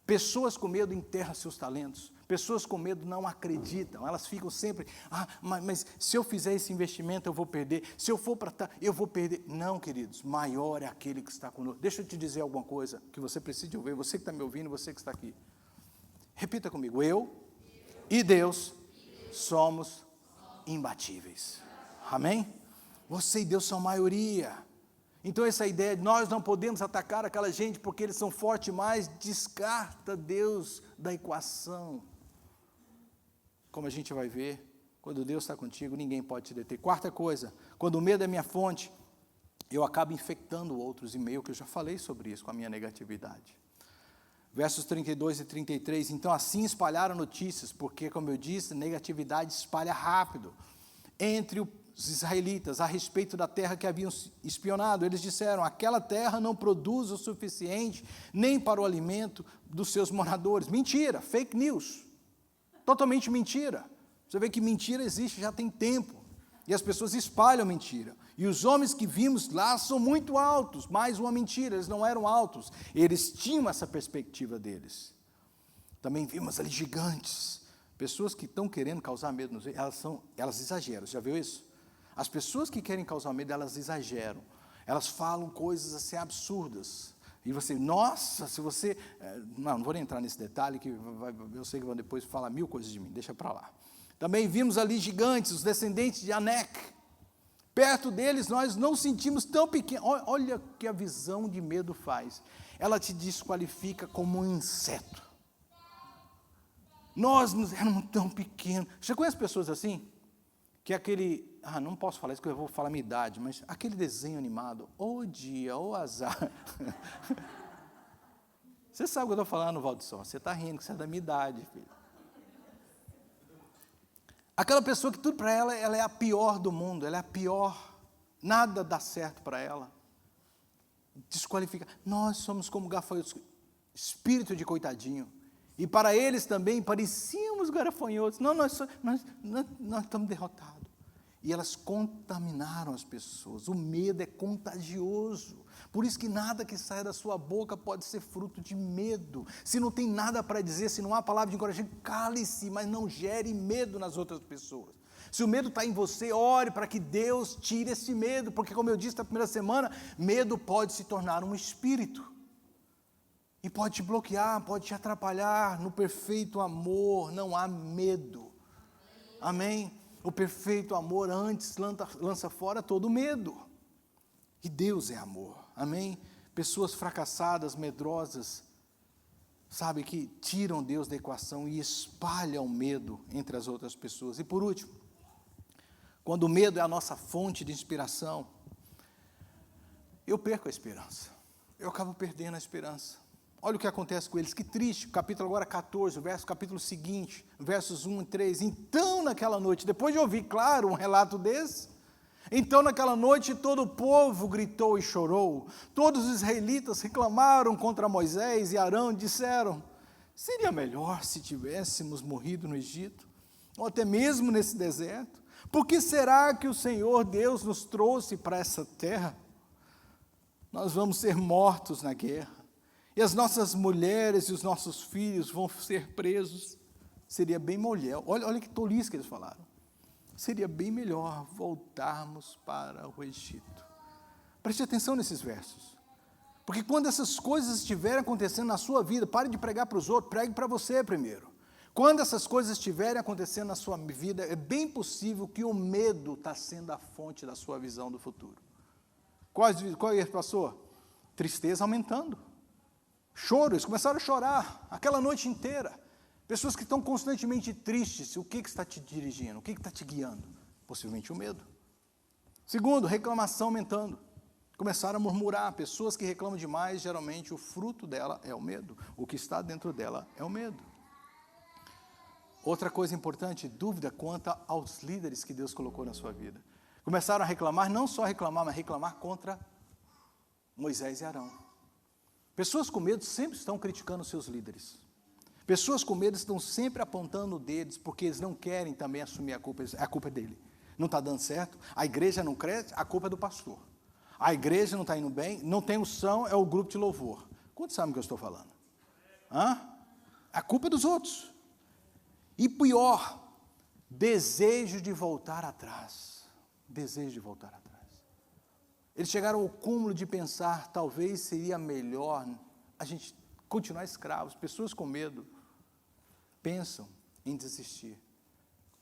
Pessoas com medo enterram seus talentos. Pessoas com medo não acreditam, elas ficam sempre, mas se eu fizer esse investimento eu vou perder, se eu for para cá, eu vou perder. Não, queridos, maior é aquele que está conosco. Deixa eu te dizer alguma coisa que você precisa ouvir, você que está me ouvindo, você que está aqui. Repita comigo, eu e Deus somos imbatíveis. Amém? Você e Deus são maioria. Então essa ideia de nós não podemos atacar aquela gente porque eles são fortes demais, descarta Deus da equação. Como a gente vai ver, quando Deus está contigo, ninguém pode te deter. Quarta coisa, quando o medo é minha fonte, eu acabo infectando outros, e meio que eu já falei sobre isso com a minha negatividade. Versos 32 e 33, então assim espalharam notícias, porque como eu disse, negatividade espalha rápido, entre os israelitas, a respeito da terra que haviam espionado. Eles disseram, aquela terra não produz o suficiente, nem para o alimento dos seus moradores. Mentira, fake news. Totalmente mentira. Você vê que mentira existe já tem tempo. E as pessoas espalham mentira. E os homens que vimos lá são muito altos. Mais uma mentira, eles não eram altos. Eles tinham essa perspectiva deles. Também vimos ali gigantes. Pessoas que estão querendo causar medo, elas exageram. Já viu isso? As pessoas que querem causar medo, elas exageram. Elas falam coisas assim absurdas. E você, nossa, se você... Não vou nem entrar nesse detalhe, que eu sei que vão depois falar 1000 coisas de mim, deixa para lá. Também vimos ali gigantes, os descendentes de Anek. Perto deles nós não sentimos tão pequenos. Olha o que a visão de medo faz. Ela te desqualifica como um inseto. Nós éramos tão pequenos. Você conhece pessoas assim? Que aquele... não posso falar isso, porque eu vou falar a minha idade, mas aquele desenho animado, ô dia, ô azar. Você sabe o que eu estou falando, Valdisson? Você está rindo, que você é da minha idade, filho. Aquela pessoa que tudo para ela é a pior do mundo, ela é a pior, nada dá certo para ela. Desqualifica. Nós somos como gafanhotos, espírito de coitadinho. E para eles também parecíamos gafanhotos. Não, nós estamos derrotados. E elas contaminaram as pessoas. O medo é contagioso. Por isso que nada que sai da sua boca pode ser fruto de medo. Se não tem nada para dizer, se não há palavra de encorajamento, cale-se, mas não gere medo nas outras pessoas. Se o medo está em você, ore para que Deus tire esse medo, porque como eu disse na primeira semana, medo pode se tornar um espírito. E pode te bloquear, pode te atrapalhar. No perfeito amor não há medo. Amém? O perfeito amor antes lança fora todo medo. E Deus é amor. Amém? Pessoas fracassadas, medrosas, sabe, que tiram Deus da equação e espalham medo entre as outras pessoas. E por último, quando o medo é a nossa fonte de inspiração, eu perco a esperança. Eu acabo perdendo a esperança. Olha o que acontece com eles, que triste. Capítulo agora 14, capítulo seguinte, versos 1 e 3. Então, naquela noite, depois de ouvir, claro, um relato desse, então naquela noite todo o povo gritou e chorou. Todos os israelitas reclamaram contra Moisés e Arão e disseram: seria melhor se tivéssemos morrido no Egito, ou até mesmo nesse deserto. Por que será que o Senhor Deus nos trouxe para essa terra? Nós vamos ser mortos na guerra, e as nossas mulheres e os nossos filhos vão ser presos. Seria bem melhor, olha que tolice que eles falaram, seria bem melhor voltarmos para o Egito. Preste atenção nesses versos, porque quando essas coisas estiverem acontecendo na sua vida, pare de pregar para os outros, pregue para você primeiro. Quando essas coisas estiverem acontecendo na sua vida, é bem possível que o medo está sendo a fonte da sua visão do futuro. Qual é, pastor? Tristeza aumentando. Choro, eles começaram a chorar, aquela noite inteira. Pessoas que estão constantemente tristes, o que está te dirigindo? O que está te guiando? Possivelmente o medo. Segundo, reclamação aumentando. Começaram a murmurar, pessoas que reclamam demais, geralmente o fruto dela é o medo. O que está dentro dela é o medo. Outra coisa importante, dúvida quanto aos líderes que Deus colocou na sua vida. Começaram a reclamar, não só reclamar, mas reclamar contra Moisés e Arão. Pessoas com medo sempre estão criticando seus líderes. Pessoas com medo estão sempre apontando dedos, porque eles não querem também assumir a culpa é dele. Não está dando certo, a igreja não cresce, a culpa é do pastor. A igreja não está indo bem, não tem unção, é o grupo de louvor. Quantos sabem o que eu estou falando? A culpa é dos outros. E pior, desejo de voltar atrás. Desejo de voltar atrás. Eles chegaram ao cúmulo de pensar, talvez seria melhor a gente continuar escravos. Pessoas com medo pensam em desistir.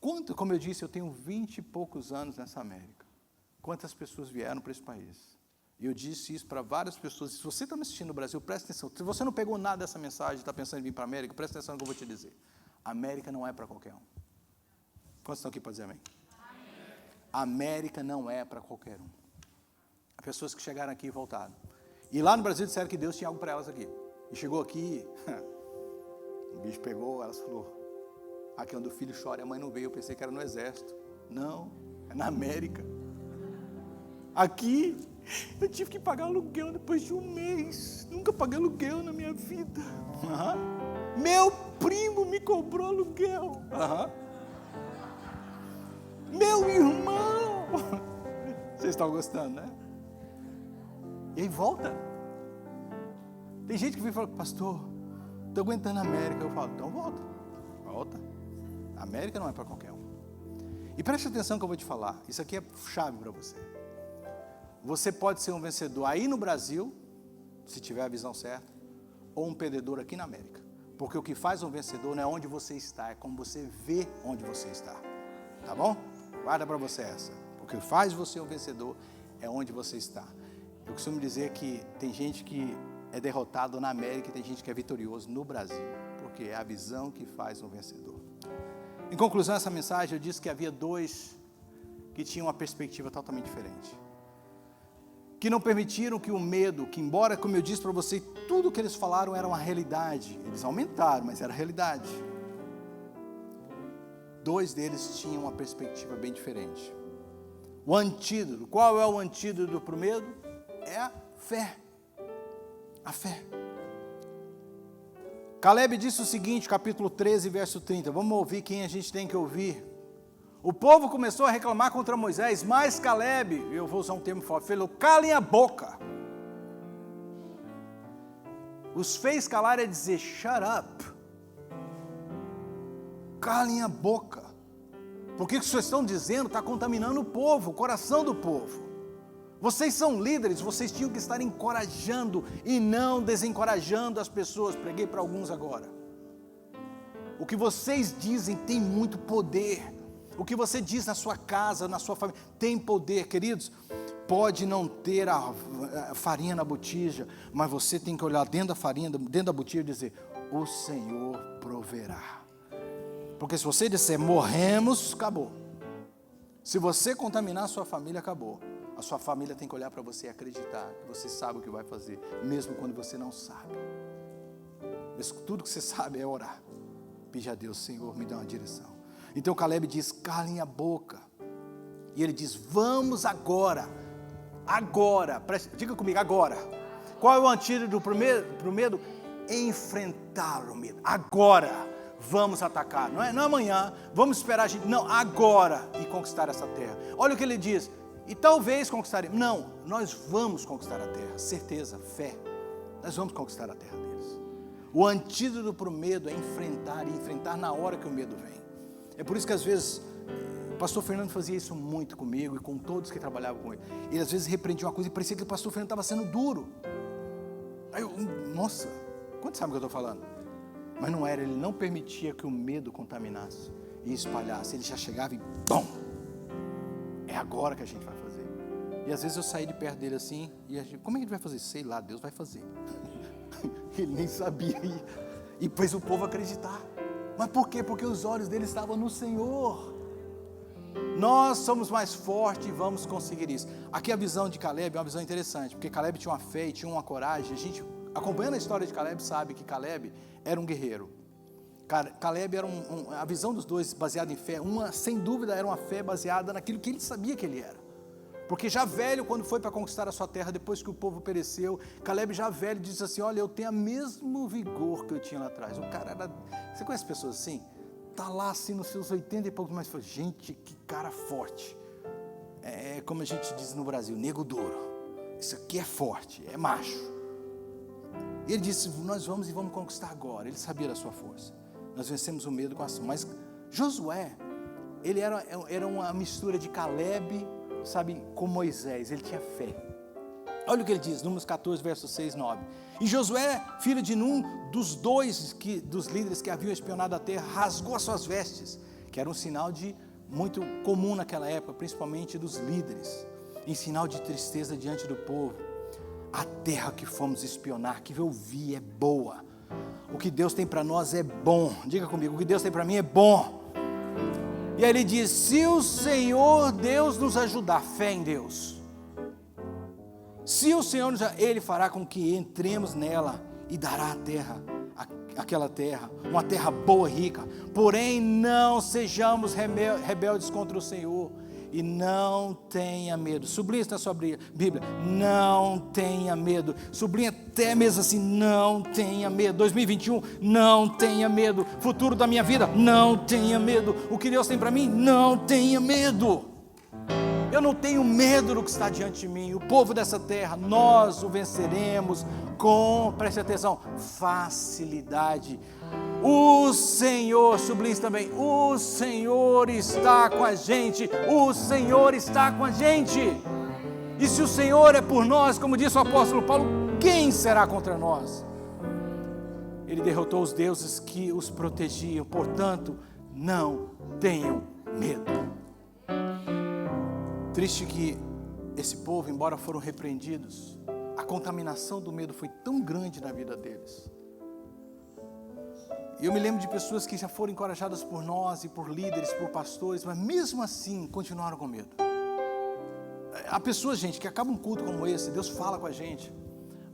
Como eu disse, eu tenho 20 e poucos anos nessa América. Quantas pessoas vieram para esse país? E eu disse isso para várias pessoas. Se você está me assistindo no Brasil, presta atenção. Se você não pegou nada dessa mensagem, está pensando em vir para a América, presta atenção no que eu vou te dizer. A América não é para qualquer um. Quantos estão aqui para dizer amém? A América não é para qualquer um. Há pessoas que chegaram aqui e voltaram. E lá no Brasil disseram que Deus tinha algo para elas aqui. E chegou aqui, o bicho pegou, elas falou, aqui onde o filho chora e a mãe não veio, eu pensei que era no exército. Não, é na América. Aqui, eu tive que pagar aluguel depois de um mês. Nunca paguei aluguel na minha vida. Meu primo me cobrou aluguel. Meu irmão. Vocês estão gostando, né? E aí volta. Tem gente que vem e fala, pastor, estou aguentando a América. Eu falo, então volta. Volta. A América não é para qualquer um. E preste atenção que eu vou te falar. Isso aqui é chave para você. Você pode ser um vencedor aí no Brasil, se tiver a visão certa, ou um perdedor aqui na América. Porque o que faz um vencedor não é onde você está, é como você vê onde você está. Tá bom? Guarda para você essa. O que faz você um vencedor é onde você está. Eu costumo dizer que tem gente que é derrotado na América e tem gente que é vitorioso no Brasil. Porque é a visão que faz um vencedor. Em conclusão, essa mensagem, eu disse que havia dois que tinham uma perspectiva totalmente diferente. Que não permitiram que o medo, que embora, como eu disse para você, tudo que eles falaram era uma realidade. Eles aumentaram, mas era realidade. Dois deles tinham uma perspectiva bem diferente. O antídoto, qual é o antídoto para o medo? É a fé. A fé. Caleb disse o seguinte, capítulo 13, verso 30. Vamos ouvir quem a gente tem que ouvir. O povo começou a reclamar contra Moisés, mas Caleb, eu vou usar um termo forte, falou, calem a boca. Os fez calar é dizer, shut up. Calem a boca. Porque o que vocês estão dizendo está contaminando o povo, o coração do povo. Vocês são líderes, vocês tinham que estar encorajando e não desencorajando as pessoas. Preguei para alguns agora. O que vocês dizem tem muito poder. O que você diz na sua casa, na sua família, tem poder, queridos. Pode não ter a farinha na botija, mas você tem que olhar dentro da farinha, dentro da botija e dizer, o Senhor proverá. Porque se você disser, morremos, acabou. Se você contaminar a sua família, acabou. A sua família tem que olhar para você e acreditar que você sabe o que vai fazer, mesmo quando você não sabe. Mas tudo que você sabe é orar. Pede a Deus, Senhor, me dá uma direção. Então Caleb diz, calem a boca. E ele diz, vamos agora. Agora, diga comigo, agora. Qual é o antídoto para o medo? Enfrentar o medo. Agora vamos atacar. Não é amanhã, vamos esperar a gente. Não, agora e conquistar essa terra. Olha o que ele diz. E talvez conquistaremos. Não, nós vamos conquistar a terra. Certeza, fé. Nós vamos conquistar a terra deles. O antídoto para o medo é enfrentar, e enfrentar na hora que o medo vem. É por isso que às vezes o pastor Fernando fazia isso muito comigo e com todos que trabalhavam com ele. Ele às vezes repreendia uma coisa e parecia que o pastor Fernando estava sendo duro. Aí eu, nossa, quantos sabem o que eu estou falando? Mas não era, ele não permitia que o medo contaminasse e espalhasse. Ele já chegava e bom! É agora que a gente vai fazer. E às vezes eu saí de perto dele assim, e a gente, como é que ele vai fazer? Sei lá, Deus vai fazer. Ele nem sabia. E fez o povo acreditar. Mas por quê? Porque os olhos dele estavam no Senhor. Nós somos mais fortes e vamos conseguir isso. Aqui a visão de Caleb é uma visão interessante, porque Caleb tinha uma fé e tinha uma coragem. A gente, acompanhando a história de Caleb, sabe que Caleb era um guerreiro. Caleb era a visão dos dois baseada em fé. Uma, sem dúvida, era uma fé baseada naquilo que ele sabia que ele era. Porque já velho, quando foi para conquistar a sua terra, depois que o povo pereceu, Caleb já velho disse assim, olha, eu tenho o mesmo vigor que eu tinha lá atrás. O cara era, você conhece pessoas assim? Está lá assim nos seus 80 e poucos, mas fala, gente, que cara forte. É como a gente diz no Brasil, nego duro. Isso aqui é forte, é macho. E ele disse, nós vamos e vamos conquistar agora. Ele sabia da sua força. Nós vencemos o medo com a ação. Mas Josué, ele era uma mistura de Caleb, sabe, com Moisés. Ele tinha fé. Olha o que ele diz, Números 14, versos 6 e 9. E Josué, filho de Num, dos líderes que haviam espionado a terra, rasgou as suas vestes, que era um sinal muito comum naquela época, principalmente dos líderes, em sinal de tristeza diante do povo. A terra que fomos espionar, que eu vi, é boa. O que Deus tem para nós é bom. Diga comigo, o que Deus tem para mim é bom. E aí ele diz, se o Senhor Deus nos ajudar, fé em Deus. Se o Senhor Ele fará com que entremos nela e dará a terra, aquela terra, uma terra boa e rica. Porém, não sejamos rebeldes contra o Senhor e não tenha medo. Sublinha isso na sua Bíblia. Não tenha medo. Sublinha até mesmo assim, não tenha medo. 2021, não tenha medo. Futuro da minha vida, não tenha medo. O que Deus tem para mim, não tenha medo. Eu não tenho medo do que está diante de mim. O povo dessa terra, nós o venceremos com, preste atenção, facilidade. O Senhor, sublinhe também, o Senhor está com a gente. O Senhor está com a gente. E se o Senhor é por nós, como disse o apóstolo Paulo, quem será contra nós? Ele derrotou os deuses que os protegiam. Portanto, não tenham medo. Triste que esse povo, embora foram repreendidos, a contaminação do medo foi tão grande na vida deles. E eu me lembro de pessoas que já foram encorajadas por nós e por líderes, por pastores, mas mesmo assim continuaram com medo. Há pessoas, gente, que acabam um culto como esse, Deus fala com a gente.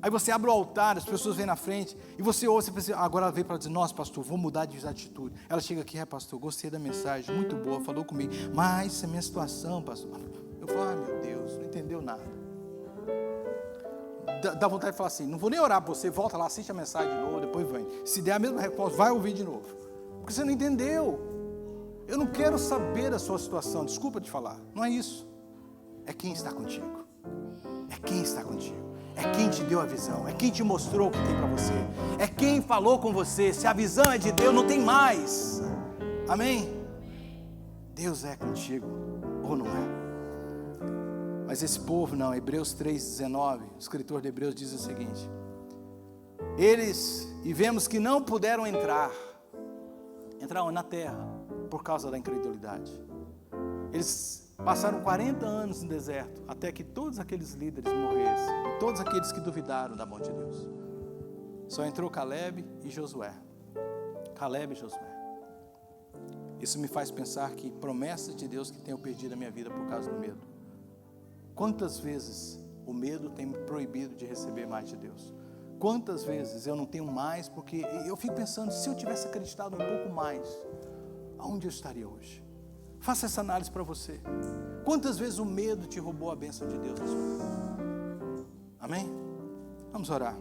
Aí você abre o altar, as pessoas vêm na frente, e você ouve, você pensa, agora ela veio para dizer, nossa pastor, vou mudar de atitude. Ela chega aqui, pastor, gostei da mensagem, muito boa, falou comigo, mas essa é a minha situação, pastor. Eu falo, meu Deus, não entendeu nada. Dá vontade de falar assim, não vou nem orar por você, volta lá, assiste a mensagem de novo, depois vem. Se der a mesma resposta, vai ouvir de novo. Porque você não entendeu. Eu não quero saber da sua situação, desculpa te falar, não é isso. É quem está contigo. É quem está contigo. É quem te deu a visão, é quem te mostrou o que tem para você. É quem falou com você, se a visão é de Deus, não tem mais. Amém? Deus é contigo, ou não é? Mas esse povo não, Hebreus 3,19, o escritor de Hebreus diz o seguinte, e vemos que não puderam entrar na terra, por causa da incredulidade. Eles passaram 40 anos no deserto, até que todos aqueles líderes morressem, e todos aqueles que duvidaram da mão de Deus. Só entrou Caleb e Josué. Caleb e Josué. Isso me faz pensar que promessas de Deus que tenham perdido a minha vida por causa do medo. Quantas vezes o medo tem me proibido de receber mais de Deus? Quantas vezes eu não tenho mais, porque eu fico pensando, se eu tivesse acreditado um pouco mais, aonde eu estaria hoje? Faça essa análise para você. Quantas vezes o medo te roubou a bênção de Deus na sua vida? Amém? Vamos orar.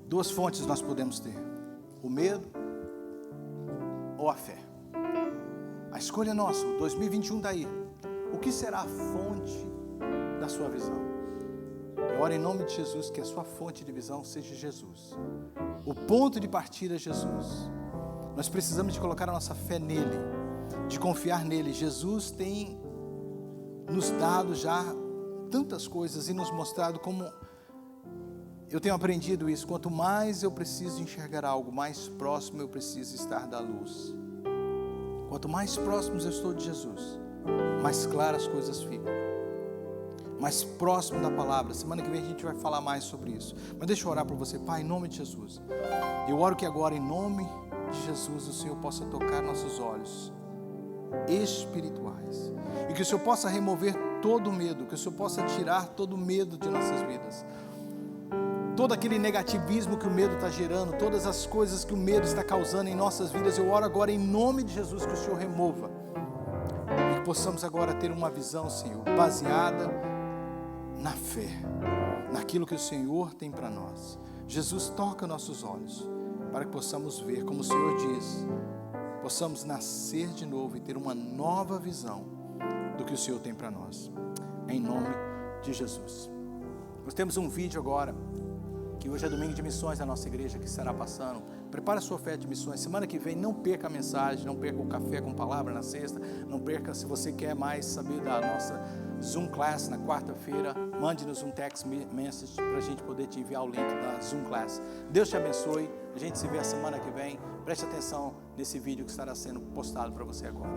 Duas fontes nós podemos ter: o medo ou a fé. A escolha é nossa. O 2021 está aí. O que será a fonte da sua visão? Eu oro em nome de Jesus que a sua fonte de visão seja Jesus. O ponto de partida é Jesus. Nós precisamos de colocar a nossa fé nele, de confiar nele. Jesus tem nos dado já tantas coisas e nos mostrado como... Eu tenho aprendido isso: quanto mais eu preciso enxergar algo, mais próximo eu preciso estar da luz. Quanto mais próximos eu estou de Jesus, mais claras as coisas ficam, mais próximo da palavra. Semana que vem a gente vai falar mais sobre isso. Mas deixa eu orar por você. Pai, em nome de Jesus, eu oro que agora, em nome de Jesus, o Senhor possa tocar nossos olhos espirituais, e que o Senhor possa remover todo o medo, que o Senhor possa tirar todo o medo de nossas vidas, todo aquele negativismo que o medo está gerando, todas as coisas que o medo está causando em nossas vidas. Eu oro agora em nome de Jesus que o Senhor remova, e que possamos agora ter uma visão, Senhor, baseada na fé, naquilo que o Senhor tem para nós. Jesus, toca nossos olhos, para que possamos ver como o Senhor diz, possamos nascer de novo e ter uma nova visão do que o Senhor tem para nós, em nome de Jesus. Nós temos um vídeo agora, que hoje é domingo de missões da nossa igreja, que estará passando. Prepara a sua oferta de missões. Semana que vem, não perca a mensagem, não perca o café com palavra na sexta, não perca, se você quer mais saber da nossa Zoom Class na quarta-feira, mande-nos um text message para a gente poder te enviar o link da Zoom Class. Deus te abençoe, a gente se vê a semana que vem. Preste atenção nesse vídeo que estará sendo postado para você agora.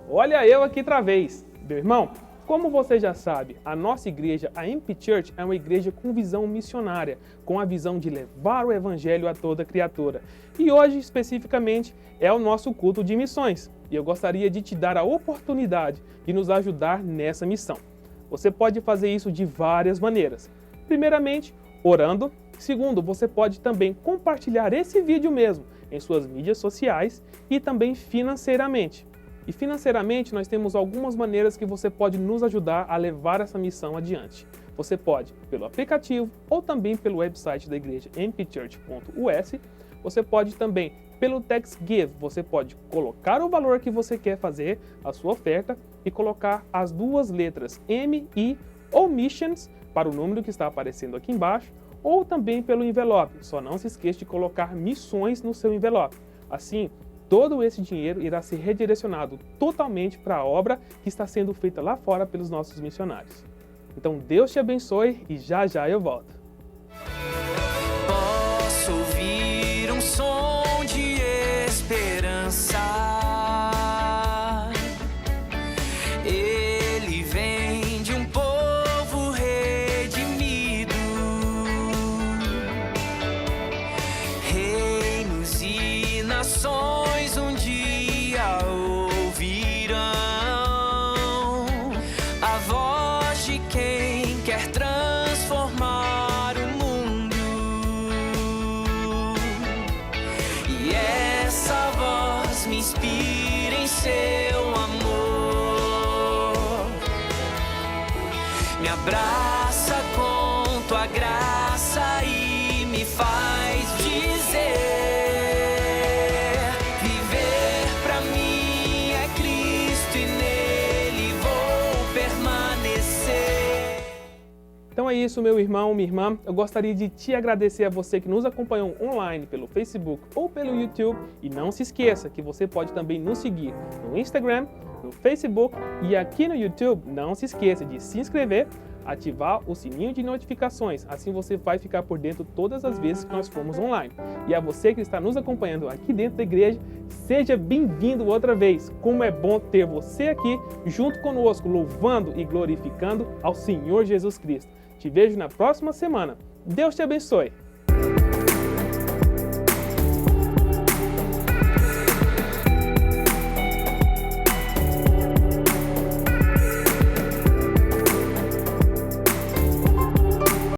Olha eu aqui outra vez, meu irmão. Como você já sabe, a nossa igreja, a MP Church, é uma igreja com visão missionária, com a visão de levar o evangelho a toda criatura. E hoje, especificamente, é o nosso culto de missões. E eu gostaria de te dar a oportunidade de nos ajudar nessa missão. Você pode fazer isso de várias maneiras. Primeiramente, orando. Segundo, você pode também compartilhar esse vídeo mesmo em suas mídias sociais e também financeiramente. E financeiramente nós temos algumas maneiras que você pode nos ajudar a levar essa missão adiante. Você pode pelo aplicativo ou também pelo website da igreja mpchurch.us. Você pode também pelo Text Give. Você pode colocar o valor que você quer fazer, a sua oferta, e colocar as duas letras MI ou Missions para o número que está aparecendo aqui embaixo, ou também pelo envelope. Só não se esqueça de colocar missões no seu envelope. Assim, todo esse dinheiro irá ser redirecionado totalmente para a obra que está sendo feita lá fora pelos nossos missionários. Então Deus te abençoe e já já eu volto. Posso ouvir um som de esperança. Ele vem de um povo redimido. Reinos e nações um dia ouvirão a voz de quem quer transformar o mundo. E essa voz me inspira em seu amor, me abraça com tua graça e me faz dizer: Então é isso, meu irmão, minha irmã. Eu gostaria de te agradecer a você que nos acompanhou online pelo Facebook ou pelo YouTube. E não se esqueça que você pode também nos seguir no Instagram, no Facebook e aqui no YouTube. Não se esqueça de se inscrever, ativar o sininho de notificações. Assim você vai ficar por dentro todas as vezes que nós formos online. E a você que está nos acompanhando aqui dentro da igreja, seja bem-vindo outra vez. Como é bom ter você aqui junto conosco, louvando e glorificando ao Senhor Jesus Cristo. Te vejo na próxima semana. Deus te abençoe.